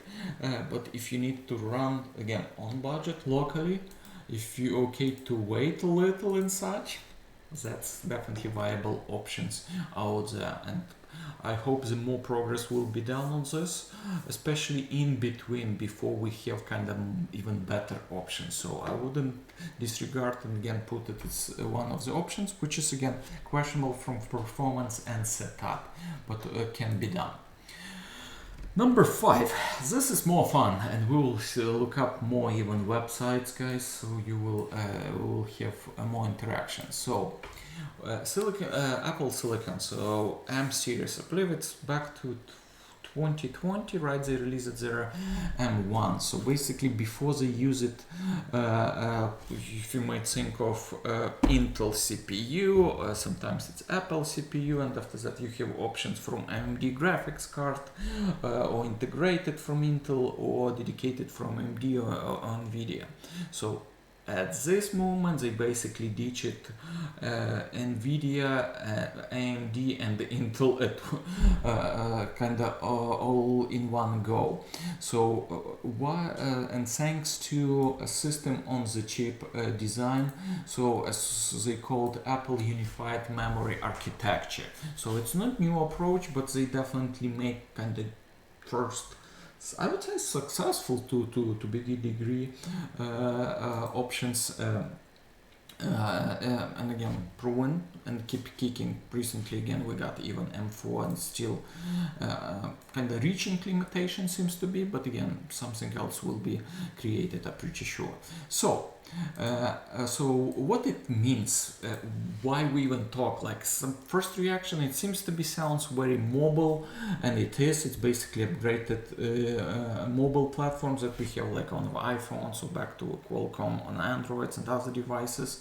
but if you need to run, again, on budget locally, if you're okay to wait a little and such, that's definitely viable options out there, and I hope the more progress will be done on this, especially in between, before we have kind of even better options. So I wouldn't disregard and again put it as one of the options, which is again questionable from performance and setup, but can be done. Number 5, this is more fun, and we will look up more even websites, guys, so you will have more interaction. So Apple Silicon, so M series, I believe it's back to 2020, right? They released their M1. So basically, before they use it, if you might think of Intel CPU, sometimes it's Apple CPU, and after that you have options from AMD graphics card, or integrated from Intel, or dedicated from AMD or Nvidia. So at this moment, they basically ditched Nvidia, AMD, and Intel at kind of all in one go. So and thanks to a system on the chip design, so as they called Apple Unified Memory Architecture. So it's not new approach, but they definitely make kind of first, I would say, successful to big degree options, and again proven and keep kicking. Recently again we got even M4, and still kind of reaching limitation seems to be, but again something else will be created, I'm pretty sure. So what it means, why we even talk, like some first reaction, it seems to be sounds very mobile, and it's basically upgraded mobile platforms that we have like on iPhone, so back to Qualcomm on Androids and other devices.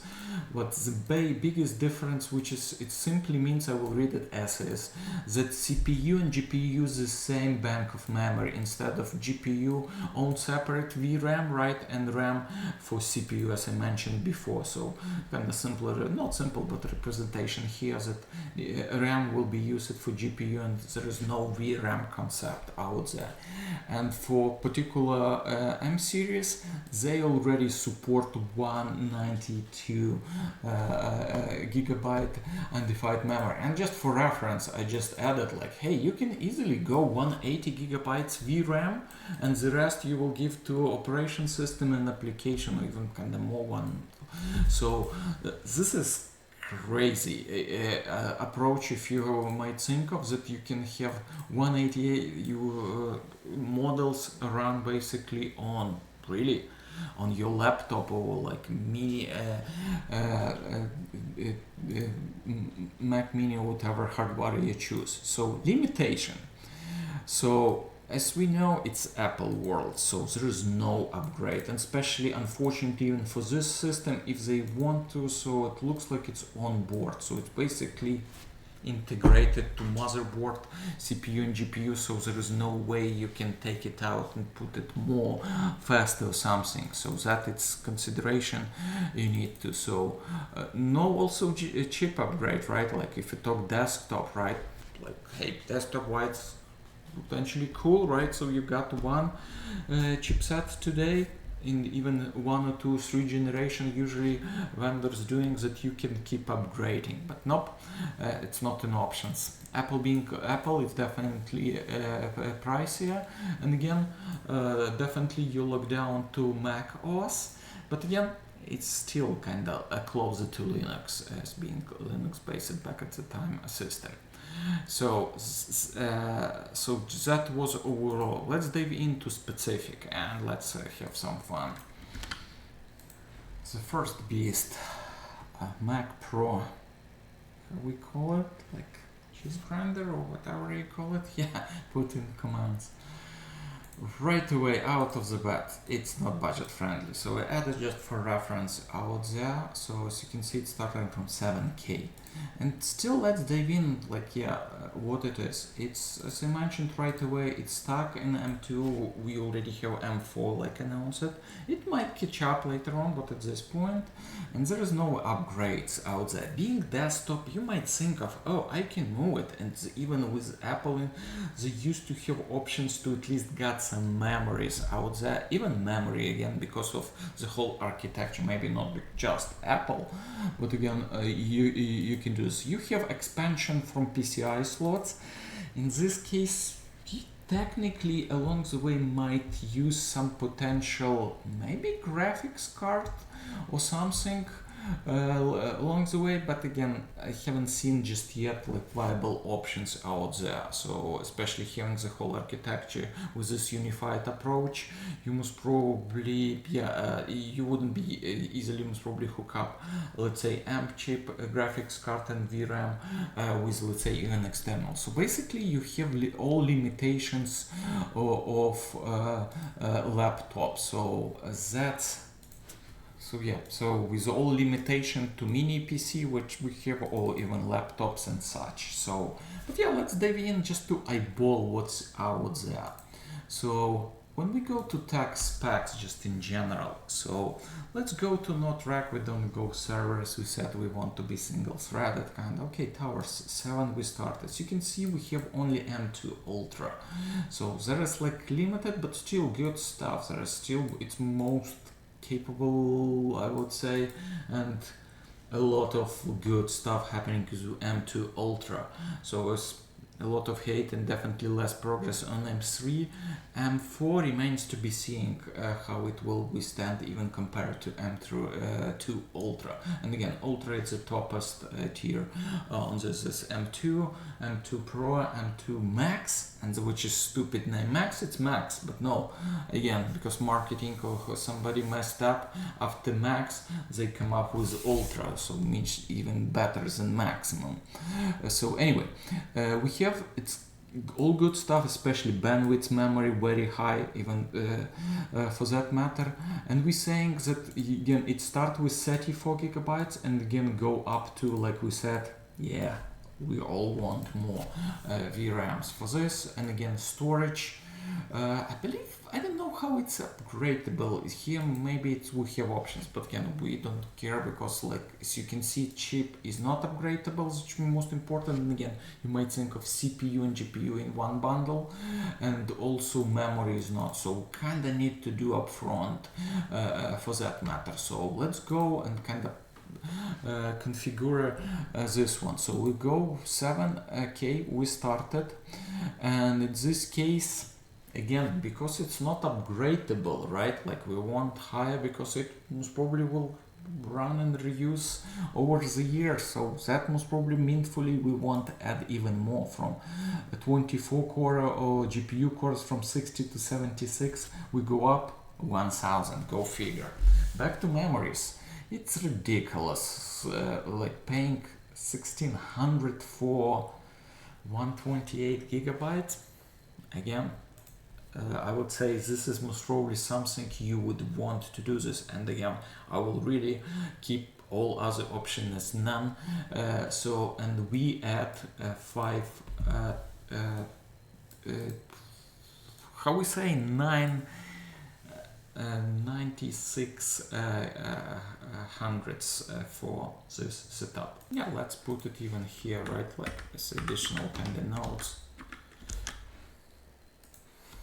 But the biggest difference, which is, it simply means, I will read it as is, that CPU and GPU use the same bank of memory. Instead of GPU own separate VRAM, right, and RAM for CPU, as I mentioned before. So kind of simpler, not simple, but representation here, that RAM will be used for GPU, and there is no VRAM concept out there. And for particular M series, they already support 192 gigabyte undefined memory. And just for reference, I just added like, hey, you can easily go 180 gigabytes VRAM, and the rest you will give to operation system and application, or even kind of more one. So this is crazy approach, if you might think of that. You can have 188 models run basically on on your laptop, or like mini Mac Mini, or whatever hardware you choose. So limitation. So as we know, it's Apple world, so there is no upgrade, and especially, unfortunately, even for this system, if they want to, so it looks like it's on board, so it's basically integrated to motherboard, CPU and GPU, so there is no way you can take it out and put it more fast or something. So that it's consideration you need to. So no also chip upgrade, right? Like if you talk desktop, right? Like, hey, desktop wise, potentially cool, right? So you got one chipset today, in even 1 or 2, 3 generation, usually vendors doing that, you can keep upgrading, but nope, it's not an options. Apple being Apple, is definitely pricier, and again definitely you look down to Mac OS, but again it's still kind of closer to Linux, as being Linux based back at the time system. So that was overall. Let's dive into specific, and let's have some fun. The first beast, Mac Pro, how we call it, like cheese grinder or whatever you call it. Yeah, put in commands. Right away out of the bat, it's not budget friendly, so I added just for reference out there. So as you can see, it's starting from 7K, and still let's dive in, like, what it is. It's, as I mentioned right away, it's stuck in M2. We already have M4, like announced it might catch up later on, but at this point, and there is no upgrades out there. Being desktop, you might think of, oh, I can move it, and even with Apple, they used to have options to at least get some memories out there, even memory again, because of the whole architecture, maybe not just Apple, but again, you can do this. You have expansion from PCI slots. In this case, you technically along the way might use some potential, maybe graphics card or something along the way, but again, I haven't seen just yet like viable options out there. So especially having the whole architecture with this unified approach, you must probably you wouldn't be easily most probably hook up, let's say, amp chip, graphics card and VRAM with, let's say, even external. So basically you have all limitations of laptops. So that's so with all limitation to mini PC, which we have, or even laptops and such. So, but yeah, let's dive in just to eyeball what's out there. So when we go to tech specs, just in general, so let's go to not rack, we don't go servers, we said we want to be single-threaded kind. Okay, towers 7 we started. As you can see, we have only M2 Ultra. So there is like limited, but still good stuff. There is still, it's most capable, I would say, and a lot of good stuff happening with M2 Ultra. So it's a lot of hate and definitely less progress on M3. M4 remains to be seen how it will withstand even compared to M2 Ultra. And again, Ultra is the toppest tier on this is M2, M2 Pro, M2 Max, and which is stupid name Max, it's Max, but no, again, because marketing or somebody messed up after Max, they come up with Ultra, so means even better than maximum. So anyway, we have, it's all good stuff, especially bandwidth, memory, very high, even for that matter. And we're saying that again, it starts with 34 gigabytes and again go up to, like we said, yeah, we all want more VRAMs for this. And again, storage, I believe, I don't know how it's upgradable. Here maybe it's, we have options, but again, we don't care because, like, as you can see, chip is not upgradable, which is most important. And again, you might think of CPU and GPU in one bundle, and also memory is not, so kind of need to do upfront for that matter. So let's go and kind of configure this one. So we go 7K, we started, and in this case, again, because it's not upgradable, right? Like we want higher because it most probably will run and reuse over the years. So that most probably meaningfully we want to add even more from a 24 core or GPU cores from 60 to 76. We go up 1000, go figure. Back to memories. It's ridiculous, like paying 1600 for 128 gigabytes. Again, I would say this is most probably something you would want to do this, and again, I will really keep all other options as none. So, and we add 96 hundreds for this setup. Yeah, let's put it even here, right? Like this additional kind of nodes.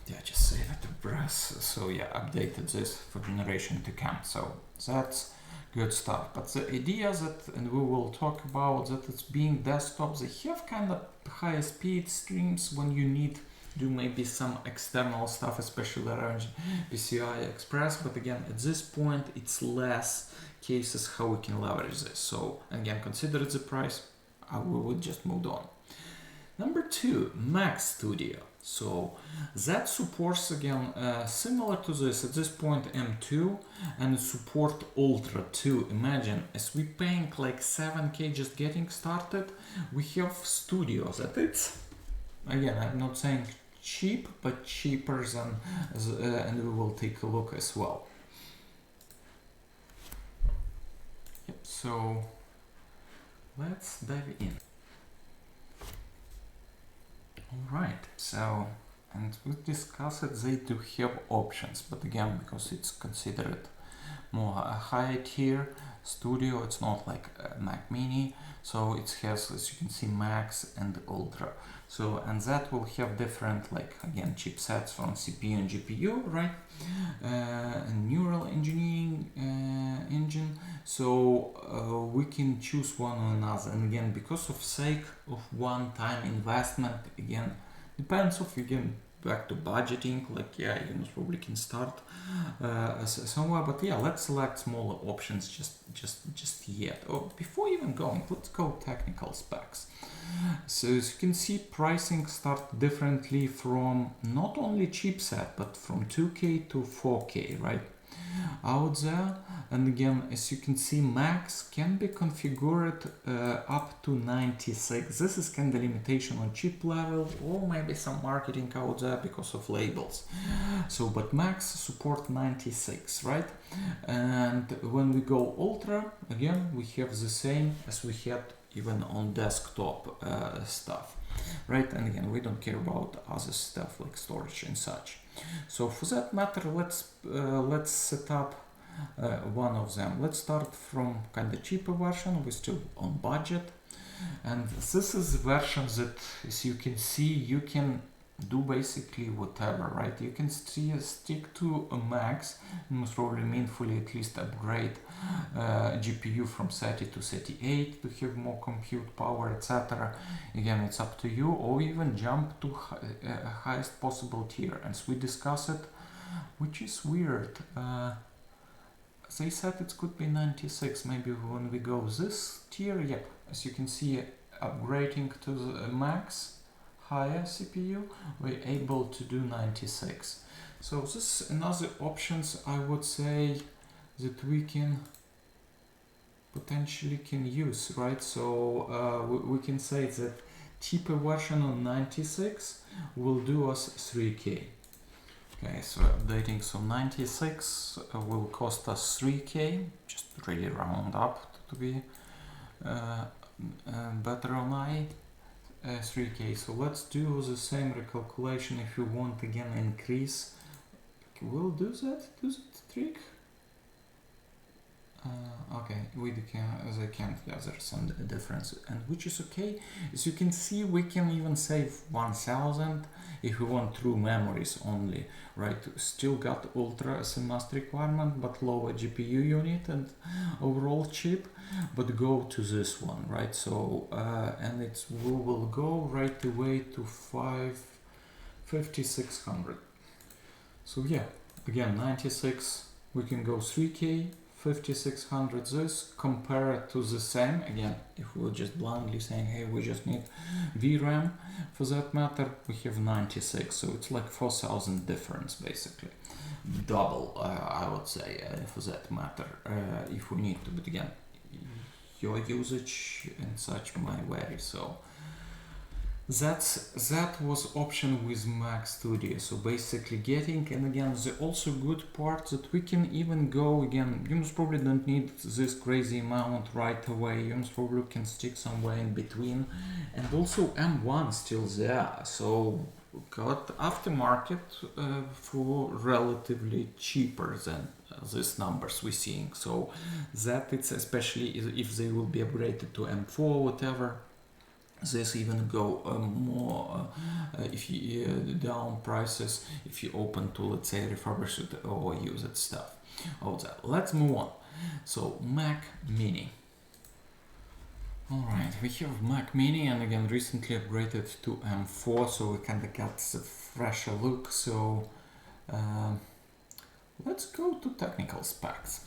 Yeah, just save it to press. So yeah, updated this for generation to come. So that's good stuff. But the idea that, and we will talk about that, it's being desktop, they have kind of high speed streams when you need do maybe some external stuff, especially around PCI Express. But again, at this point, it's less cases how we can leverage this. So again, consider the price. We would just move on. Number 2, Mac Studio. So that supports, again, similar to this, at this point M2, and support Ultra 2. Imagine, as we paying like 7K just getting started, we have Studio that it's, again, I'm not saying cheap, but cheaper than, and we will take a look as well. Yep, so let's dive in. Alright, so, and we discussed it, they do have options, but again, because it's considered more high tier studio. It's not like Mac Mini, so it has, as you can see, Max and Ultra. So, and that will have different, like, again, chipsets from CPU and GPU, right? Neural engineering engine. So we can choose one or another. And again, because of sake of one-time investment, again, depends of, again, back to budgeting, like, yeah, you probably can start somewhere, but yeah, let's select smaller options just yet. Oh, before even going, let's go technical specs. So as you can see, pricing starts differently from not only chipset, but from 2K to 4K, right? Out there. And again, as you can see, Macs can be configured up to 96. This is kind of limitation on chip level, or maybe some marketing out there because of labels. So, but Macs support 96, right? And when we go Ultra, again, we have the same as we had even on desktop stuff, right? And again, we don't care about other stuff like storage and such. So for that matter, let's set up one of them. Let's start from kind of cheaper version. We're still on budget, and this is the version that, as you can see, you can do basically whatever, right? You can stick to a max, most probably meaningfully at least upgrade GPU from 30 to 38 to have more compute power, etc. Again, it's up to you, or even jump to highest possible tier, as we discussed it, which is weird. They said it could be 96. Maybe when we go this tier, yeah, as you can see, upgrading to the max higher CPU, we're able to do 96. So this is another options I would say that we can potentially can use, right? So we can say that cheaper version on 96 will do us 3K. Okay, so updating, so 96 will cost us 3K, just really round up to be better on 3K. So let's do the same recalculation. If you want again increase, we'll do that trick. Okay, they can't, yeah, there's some difference, and which is okay. As you can see, we can even save 1000 if we want true memories only, right? Still got Ultra as a must requirement, but lower GPU unit and overall chip, but go to this one, right? So and we will go right away to 5600. So yeah, again, 96, we can go 3K, 5600 this, compare it to the same. Again, if we're just blindly saying, hey, we just need VRAM, for that matter, we have 96, so it's like 4000 difference basically. Double, I would say, for that matter, if we need to, but again, your usage and such might vary, so that was option with Mac Studio. So basically getting, and again, the also good part that we can even go, again, you most probably don't need this crazy amount right away, you most probably can stick somewhere in between, and also M1 still there, so got aftermarket for relatively cheaper than these numbers we're seeing, so that it's especially if they will be upgraded to M4 whatever. This even go more if you down prices if you open to, let's say, refurbish it or use it stuff. Let's move on. So Mac Mini. Alright, we have Mac Mini, and again recently upgraded to M4, so we kind of got a fresher look. So let's go to technical specs.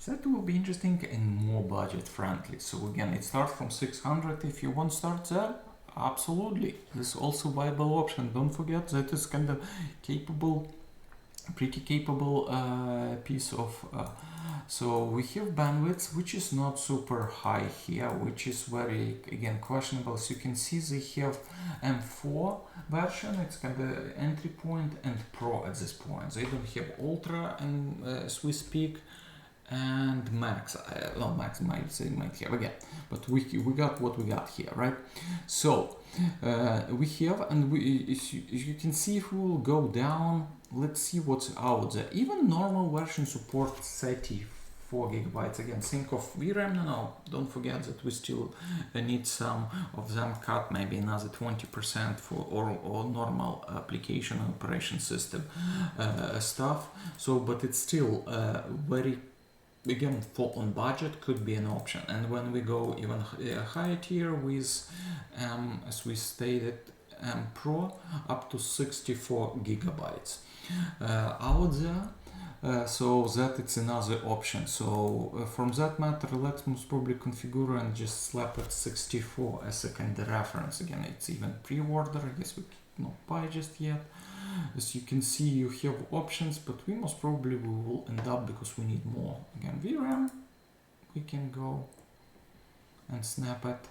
That will be interesting and more budget friendly. So again, it starts from 600. If you want to start there, absolutely. This is also viable option. Don't forget that is kind of capable, pretty capable piece of. So we have bandwidth, which is not super high here, which is very, again, questionable. So you can see they have M4 version. It's kind of entry point and Pro at this point. They don't have Ultra, and as we speak. And Max, well, Max might have again, but we got what we got here, right? So we have, and as you can see, if we will go down, let's see what's out there. Even normal version supports 34 gigabytes. Again, think of VRAM. No, don't forget that we still need some of them cut, maybe another 20% for or normal application and operation system stuff. So, but it's still very, again, for on budget could be an option. And when we go even higher tier with, as we stated, Pro, up to 64 gigabytes out there. So that it's another option. So from that matter, let's most probably configure and just slap at 64 as a kind of reference. Again, it's even pre-order. I guess we cannot buy just yet. As you can see, you have options, but we most probably will end up, because we need more. Again, VRAM, we can go and snap it.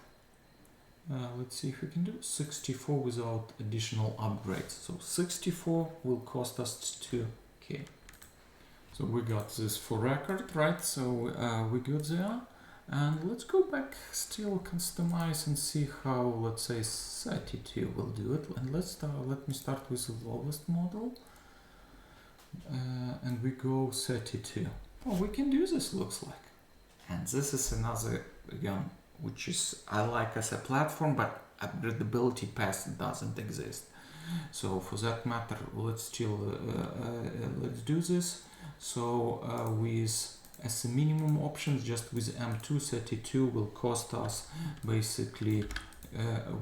Let's see if we can do 64 without additional upgrades. So 64 will cost us 2K. So we got this for record, right? So we got there. And let's go back, still customize and see how, let's say, 32 will do it. And let me start with the lowest model. And we go 32. Oh, we can do this, looks like. And this is another, again, which is I like as a platform, but upgradability path doesn't exist. So for that matter, let's still let's do this. So with as a minimum options, just with M2 32 will cost us basically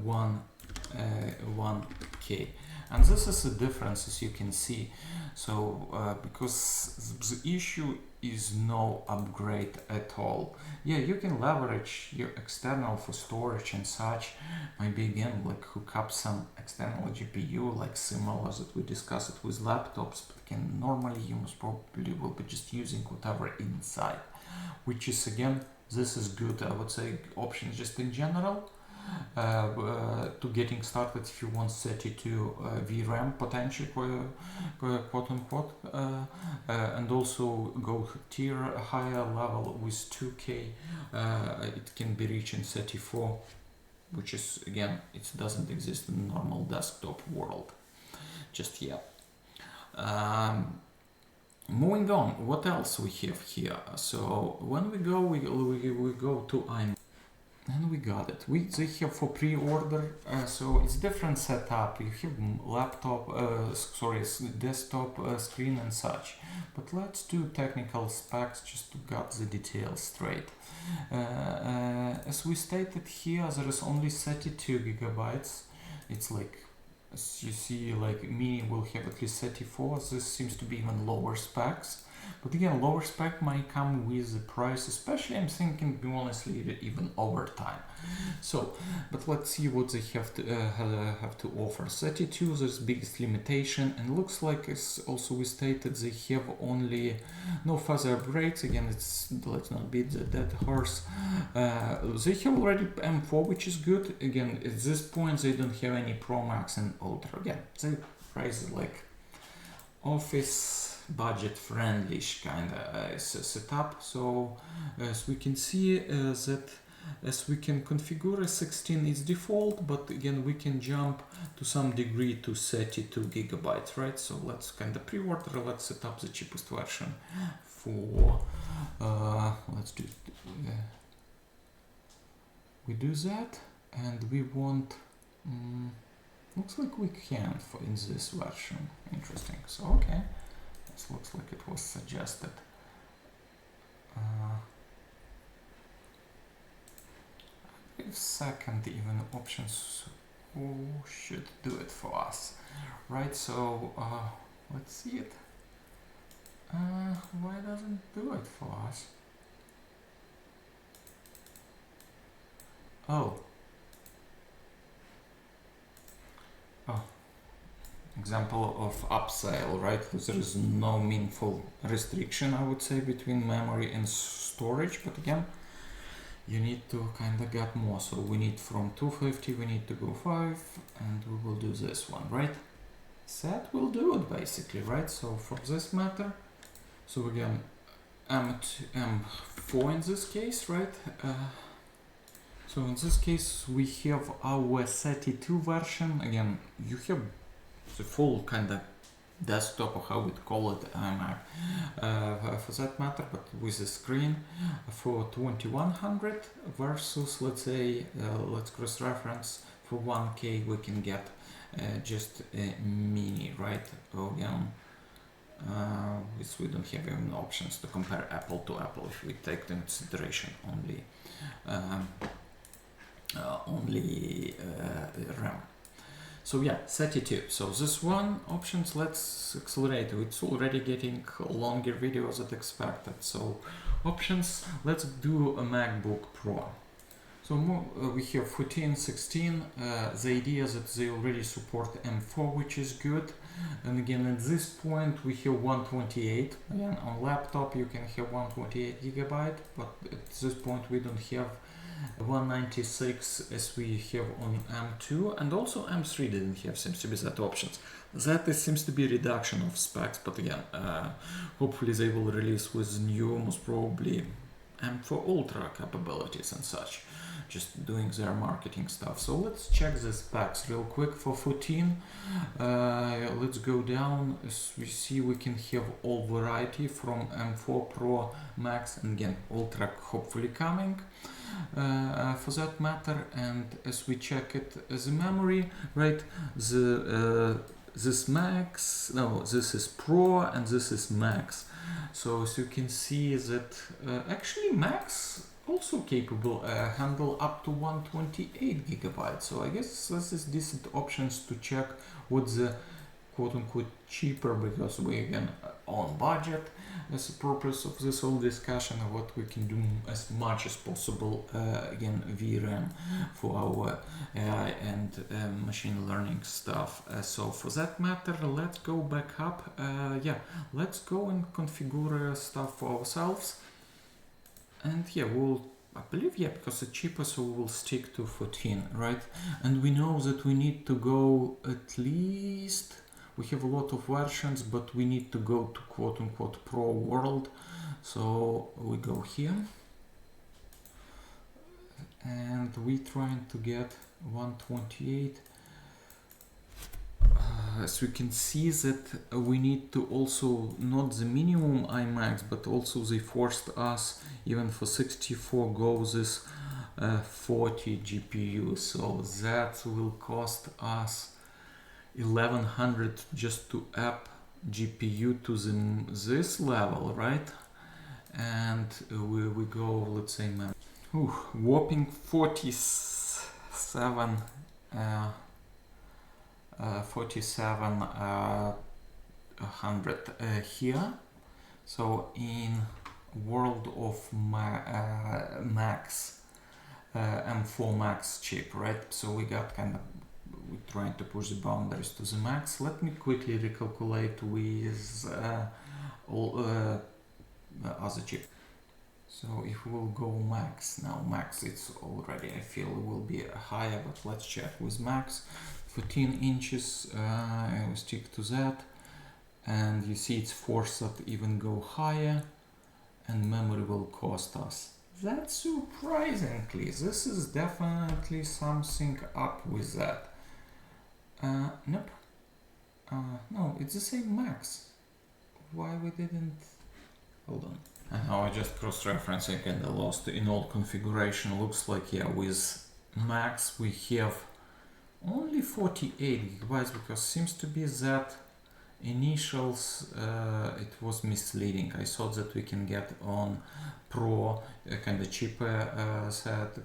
1K. And this is the difference, as you can see. So because the issue is no upgrade at all. Yeah, you can leverage your external for storage and such. Maybe again, like hook up some external GPU, like similar that we discussed it with laptops. But again, normally you most probably will be just using whatever inside, which is again, this is good. I would say options just in general. To getting started, if you want 32 VRAM potentially, quote unquote, and also go tier higher level with 2K, it can be reaching 34, which is again, it doesn't exist in the normal desktop world just yet. Moving on, what else we have here? So when we go, we go to iMac. And we got it. They have for pre-order, so it's different setup. You have laptop, desktop screen and such. But let's do technical specs just to get the details straight. As we stated here, there is only 32 gigabytes. It's like, as you see, like mini will have at least 34. This seems to be even lower specs. But again, lower spec might come with the price, especially I'm thinking, be honestly, even over time. So, but let's see what they have to offer. 32 is the biggest limitation, and looks like, as also we stated, they have only no further upgrades. Again, let's not beat the dead horse. They have already M4, which is good. Again, at this point, they don't have any Pro Max and Ultra. Again, they price like office budget friendly-ish kind of setup. So as we can see that as we can configure a 16 is default, but again we can jump to some degree to 32 gigabytes, right? So let's kind of pre-order, let's set up the cheapest version for let's do we do that, and we want looks like we can't for in this version. Interesting. So okay, this looks like it was suggested. Second, even options who should do it for us, right? So let's see it. Why doesn't do it for us? Oh, example of upsell, right? There is no meaningful restriction, I would say, between memory and storage, but again, you need to kind of get more. So we need from 250, we need to go 5, and we will do this one, right? That will do it basically, right? So for this matter, so again, M4 in this case, right? So in this case, we have our 32 version. Again, you have the full kind of desktop, or how we call it, iMac, for that matter, but with a screen for 2100 versus, let's say, let's cross-reference, for 1K we can get just a mini, right? Again, we don't have even options to compare Apple to Apple if we take into consideration only RAM. So yeah, 32. So this one options, let's accelerate. It's already getting longer videos than expected. So options, let's do a MacBook Pro. So we have 14, 16. The idea is that they already support M4, which is good. And again, at this point, we have 128. Again, on laptop, you can have 128 gigabyte, but at this point, we don't have 196 as we have on M2, and also M3 didn't have, seems to be that options. That seems to be reduction of specs, but again, hopefully they will release with new, most probably M4 Ultra capabilities and such, just doing their marketing stuff. So let's check the specs real quick for 14. Let's go down. As we see, we can have all variety from M4 Pro, Max, and again Ultra hopefully coming for that matter. And as we check it as a memory, right, this Max, no, this is Pro and this is Max. So as you can see that actually Max also capable handle up to 128 gigabytes. So I guess this is decent options to check what's the quote-unquote cheaper, because we again on budget as a purpose of this whole discussion of what we can do as much as possible, again VRAM for our AI and machine learning stuff. So for that matter, let's go back up. Yeah, let's go and configure stuff for ourselves. And yeah, I believe, yeah, because it's cheaper, so we'll stick to 14, right? And we know that we need to go at least, we have a lot of versions, but we need to go to quote-unquote Pro world. So we go here. And we trying to get 128. As we can see that we need to also, not the minimum iMacs, but also they forced us, even for 64 go this 40 GPU. So that will cost us 1100 just to up GPU to this level, right? And we go, let's say, whopping 47 4700 here. So in world of Max, M4 Max chip, right? So we got kind of, we're trying to push the boundaries to the max. Let me quickly recalculate with all other chip. So if we'll go max now, max it's already, I feel it will be higher, but let's check with max. 14 inches, I will stick to that, and you see it's forced to even go higher, and memory will cost us. That's surprisingly, this is definitely something up with that. Nope. No, it's the same max. Why we didn't? Hold on. And now I just cross-referencing and I lost in old configuration. Looks like, yeah, with max we have only 48 gigabytes, because seems to be that initials it was misleading. I thought that we can get on Pro kind of cheaper set,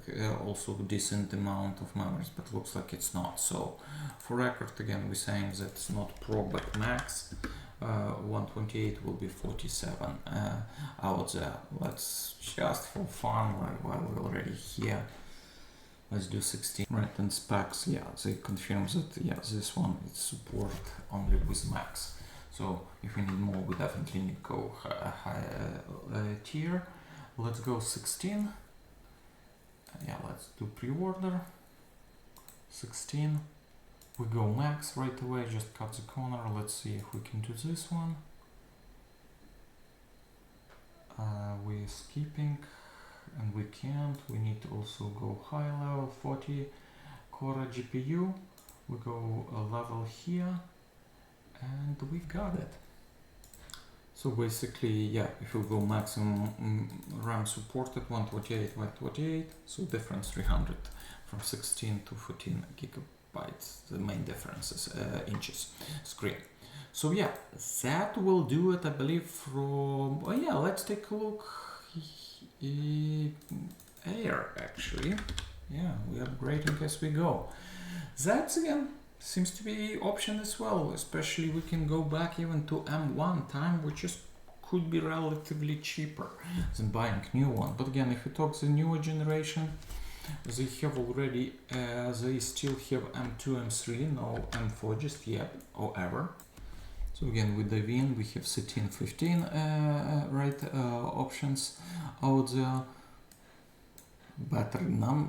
also decent amount of memories, but looks like it's not. So for record, again, we're saying that it's not Pro but Max. 128 will be 47 out there. Let's just for fun, while we're already here, let's do 16. Right, and specs, yeah, they confirm that, yeah, this one is support only with Max. So if we need more, we definitely need to go higher tier. Let's go 16. Yeah, let's do pre-order. 16. We go Max right away, just cut the corner. Let's see if we can do this one. We're skipping. And we can't, we need to also go high level, 40 core GPU. We go a level here, and we got it. So basically, yeah, if you go maximum RAM supported 128, 128, so difference 300 from 16 to 14 gigabytes. The main difference is inches screen. So yeah, that will do it, I believe. From yeah, let's take a look. Air actually, yeah, we're upgrading as we go. That again seems to be option as well, especially we can go back even to M1 time, which is could be relatively cheaper than buying new one. But again, if you talk the newer generation, they have already they still have M2, M3, no M4 just yet or ever. So again, with the VN we have 13, 15 options out there. Better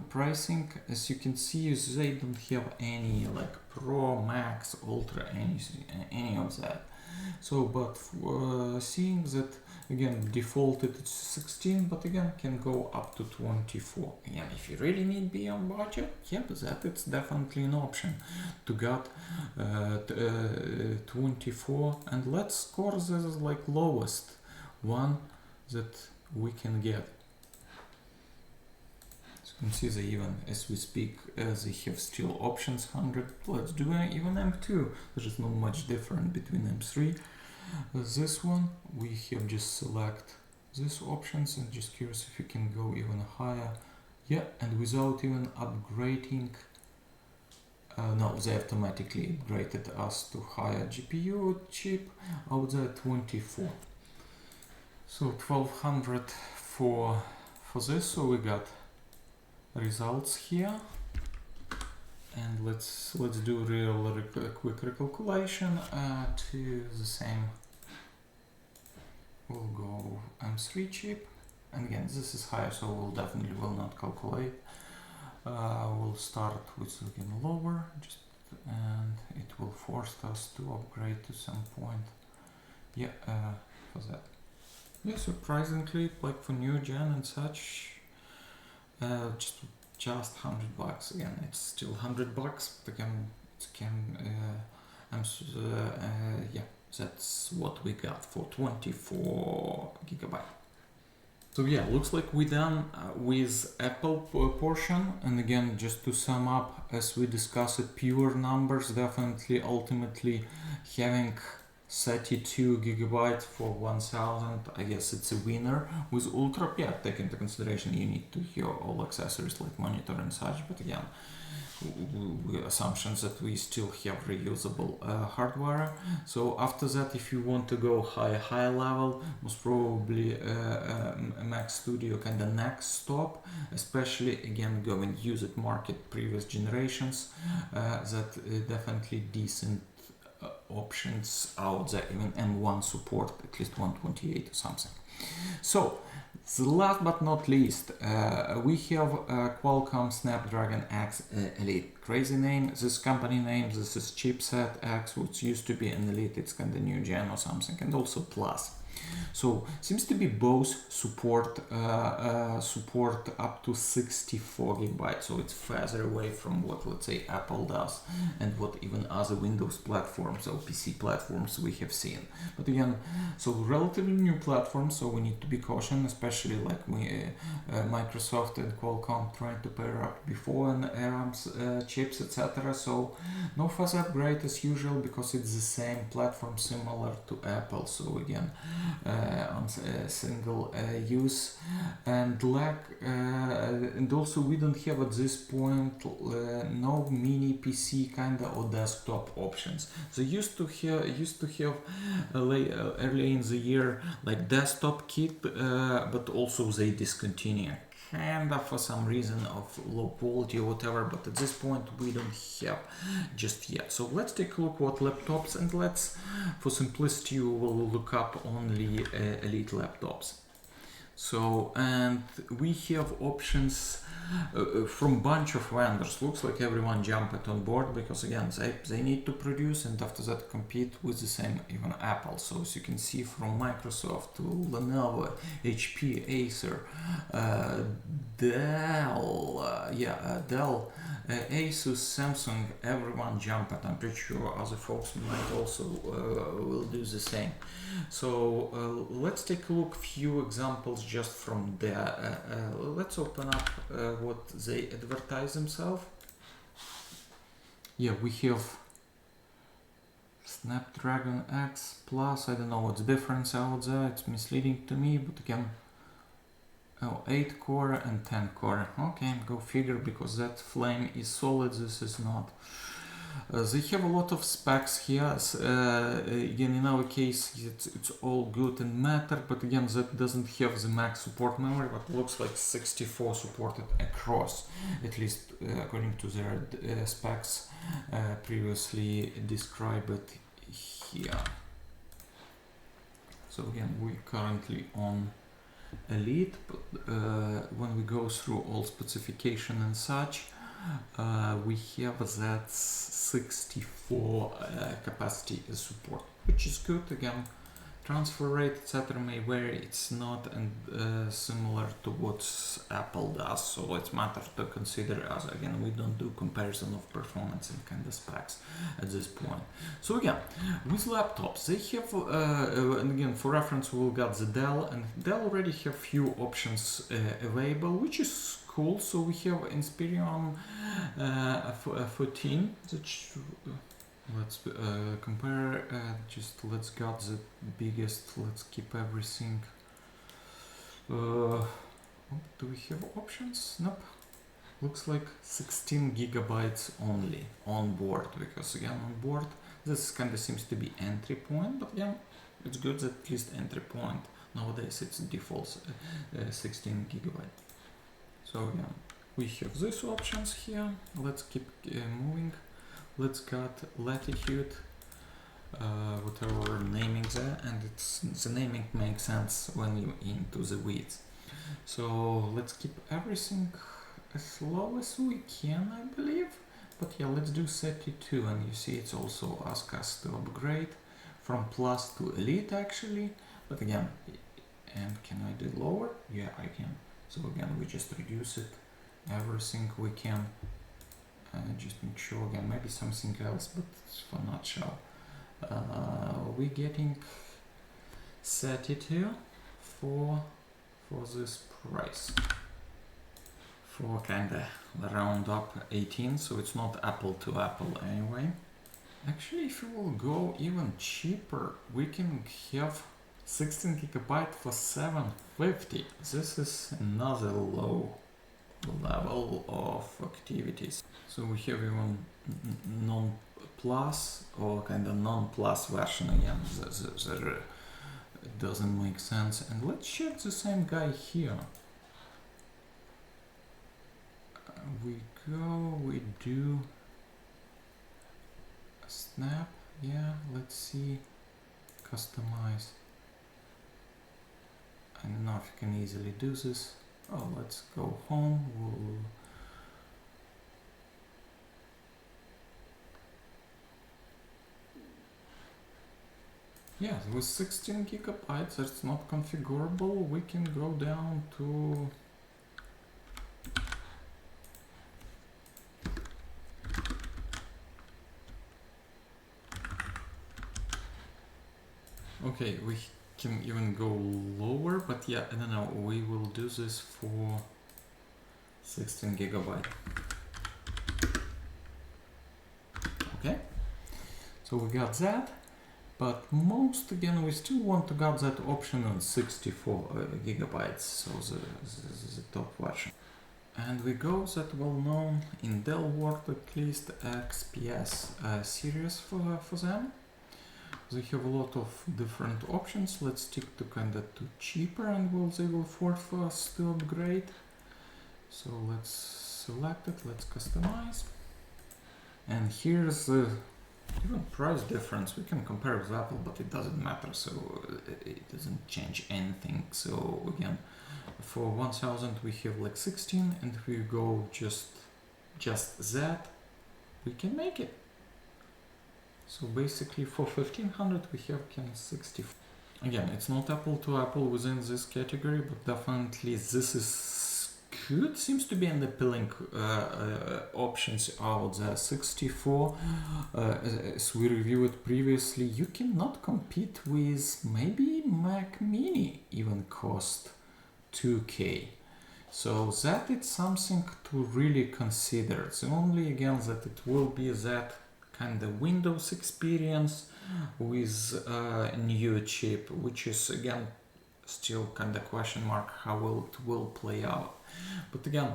pricing, as you can see, they don't have any like Pro, Max, Ultra, any of that. So, but seeing that again defaulted it's 16, but again can go up to 24. Again, if you really need beyond budget, yeah, that it's definitely an option to get 24. And let's score this as like lowest one that we can get. You can see they even, as we speak, they have still options 100. Let's do even M2. There is not much different between M3. This one, we have just select these options and just curious if you can go even higher. Yeah, and without even upgrading, no, they automatically upgraded us to higher GPU chip out there 24. So 1200 for this, so we got results here, and let's do real quick recalculation to the same. We'll go M3 chip, and again this is higher, so we'll definitely will not calculate. We'll start with again lower, just and it will force us to upgrade to some point. Yeah, for that. Yeah, surprisingly, like for new gen and such. Just $100 again. It's still $100, but again, it can. Yeah, that's what we got for 24 gigabyte. So yeah, looks like we're done with Apple portion. And again, just to sum up, as we discussed, pure numbers, definitely, ultimately having 32 gigabytes for 1000, I guess it's a winner. With Ultra, yeah, take into consideration you need to hear all accessories like monitor and such, but again, assumptions that we still have reusable hardware. So after that, if you want to go high level, most probably Mac Studio kind of next stop, especially again going used market previous generations, that definitely decent options out there, even M1 support at least 128 or something. So the last but not least, we have Qualcomm Snapdragon X Elite. Crazy name, this company name, this is chipset X, which used to be an Elite, it's kind of new gen or something, and also Plus. So seems to be both support up to 64 gigabytes, so it's further away from what, let's say, Apple does and what even other Windows platforms or PC platforms we have seen. But again, so relatively new platform, so we need to be cautious, especially like Microsoft and Qualcomm trying to pair up before and ARM's chips, etc. So no fast upgrade as usual because it's the same platform similar to Apple. So again, on single use and and also we don't have at this point no mini PC kinda or desktop options. They used to have early in the year like desktop kit, but also they discontinued kinda for some reason of low quality or whatever, but at this point we don't have just yet. So let's take a look what laptops, and let's, for simplicity, we will look up only Elite laptops. So, and we have options from bunch of vendors. Looks like everyone jumped on board because again they need to produce and after that compete with the same even Apple. So as you can see from Microsoft to Lenovo, HP, Acer, Dell, Asus, Samsung, everyone jumped. I'm pretty sure other folks might also will do the same. So let's take a look few examples just from there. Let's open up what they advertise themselves. Yeah, we have Snapdragon X Plus. I don't know what's the difference out there. It's misleading to me, but again, 8 core and 10 core. Okay, go figure, because that flame is solid, this is not. They have a lot of specs here. Again, in our case, it's all good and matter, but again, that doesn't have the max support memory, but looks like 64 supported across, at least according to their specs previously described here. So again, we're currently on Elite, but when we go through all specification and such, we have that 64 capacity support, which is good. Again, transfer rate etc. may vary, it's not similar to what Apple does, so it's matter to consider, as again we don't do comparison of performance and kind of specs at this point. So again, with laptops they have and again for reference we'll got the Dell, and Dell already have few options available, which is cool. So we have Inspiron 14, which let's compare, just let's got the biggest, let's keep everything. Do we have options? Nope. Looks like 16 gigabytes only on board, because again on board this kind of seems to be entry point, but again it's good that at least entry point nowadays it's default 16 gigabyte. So again we have these options here. Let's keep moving. Let's got Latitude, whatever naming there, and the naming makes sense when you're into the weeds. So let's keep everything as low as we can, I believe. But yeah, let's do 32, and you see it's also ask us to upgrade from Plus to Elite actually. But again, and can I do lower? Yeah, I can. So again, we just reduce it, everything we can. Just make sure again, maybe something else, but for nutshell, we're getting 32 for this price, for kinda round up 18, so it's not apple to apple anyway. Actually, if you will go even cheaper, we can have 16 gigabyte for 750. This is another low level of activities. So we have even non-plus or kind of non-plus version again. It doesn't make sense. And let's check the same guy here. We do a snap. Yeah, let's see. Customize. I don't know if you can easily do this. Oh, let's go home. Yeah, with 16 gigabytes, that's not configurable. We can go down to okay, we can even go lower, but yeah, I don't know, we will do this for 16 gigabyte. Okay, so we got that, but most again we still want to get that option on 64 gigabytes, so the top version. And we go that well known in Dell world, at least XPS series for them. They have a lot of different options. Let's stick to kind of to cheaper, and they will force us to upgrade. So let's select it, let's customize. And here's the even price difference. We can compare with Apple, but it doesn't matter, so it doesn't change anything. So again, For 1000 we have like 16, and if we go just that, we can make it. So basically for 1500 we have 60. Again, it's not apple to apple within this category, but definitely this is good. Seems to be an appealing options out there. 64, as we reviewed previously, you cannot compete with maybe Mac Mini, even cost 2K. So that is something to really consider. It's only again that it will be that kind of Windows experience with a new chip, which is again still kind of question mark how it will play out. But again,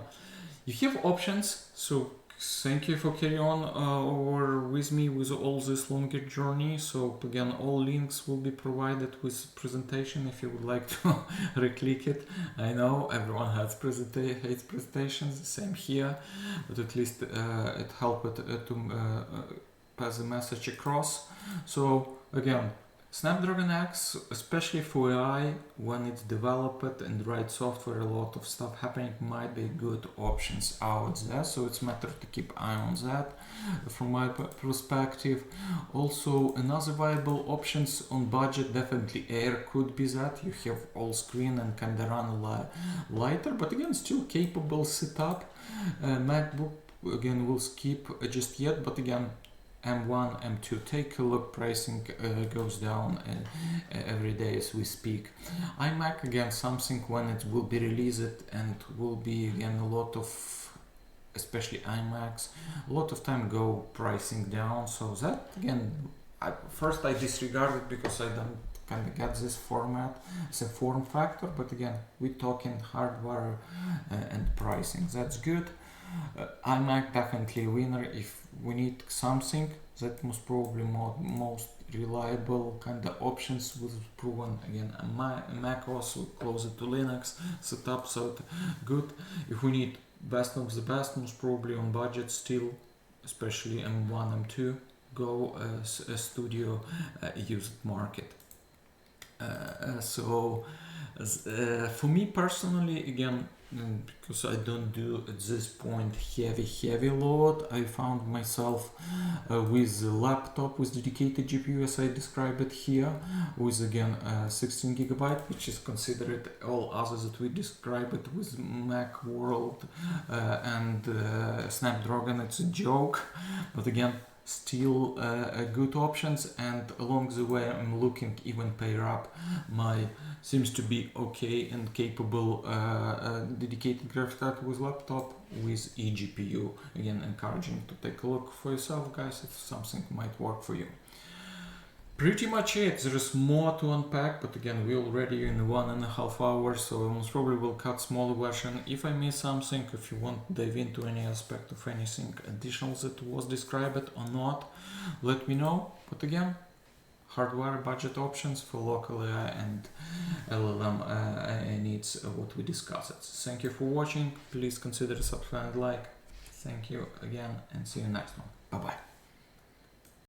you have options, so thank you for carrying on over with me with all this longer journey. So again, all links will be provided with presentation if you would like to re-click it. I know everyone hates presentations, same here, but at least it helped to pass the message across. So again, Snapdragon X, especially for AI, when it's developed and right software, a lot of stuff happening, might be good options out there. So it's a matter to keep eye on that from my perspective. Also, another viable options on budget, definitely Air could be that. You have all screen and kind of run lighter, but again, still capable setup. MacBook, again, we'll skip just yet, but again, M1, M2, take a look, pricing goes down every day as we speak. iMac, again, something when it will be released and will be again a lot of, especially iMacs, a lot of time go pricing down. So that again, first I disregard it because I don't kind of get this format as a form factor, but again, we're talking hardware and pricing, that's good. iMac definitely a winner. If we need something that most probably most reliable kind of options was proven, again a Mac also closer to Linux setup, so good. If we need best of the best, most probably on budget still, especially M1, M2, go a studio used market. So for me personally, again, because I don't do at this point heavy load, I found myself with a laptop with dedicated GPU as I describe it here, with again 16 gigabyte, which is considered all others that we describe it with Mac World and Snapdragon, it's a joke, but again still good options. And along the way I'm looking even pair up my seems to be okay and capable dedicated graphics card with laptop with eGPU. Again, encouraging to take a look for yourself, guys, if something might work for you. Pretty much it. There is more to unpack, but again, we're already in 1.5 hours, so I most probably will cut smaller version. If I miss something, if you want to dive into any aspect of anything additional that was described or not, let me know. But again, hardware budget options for local AI and LLM needs what we discussed. Thank you for watching. Please consider subscribe and like. Thank you again and see you next one. Bye bye.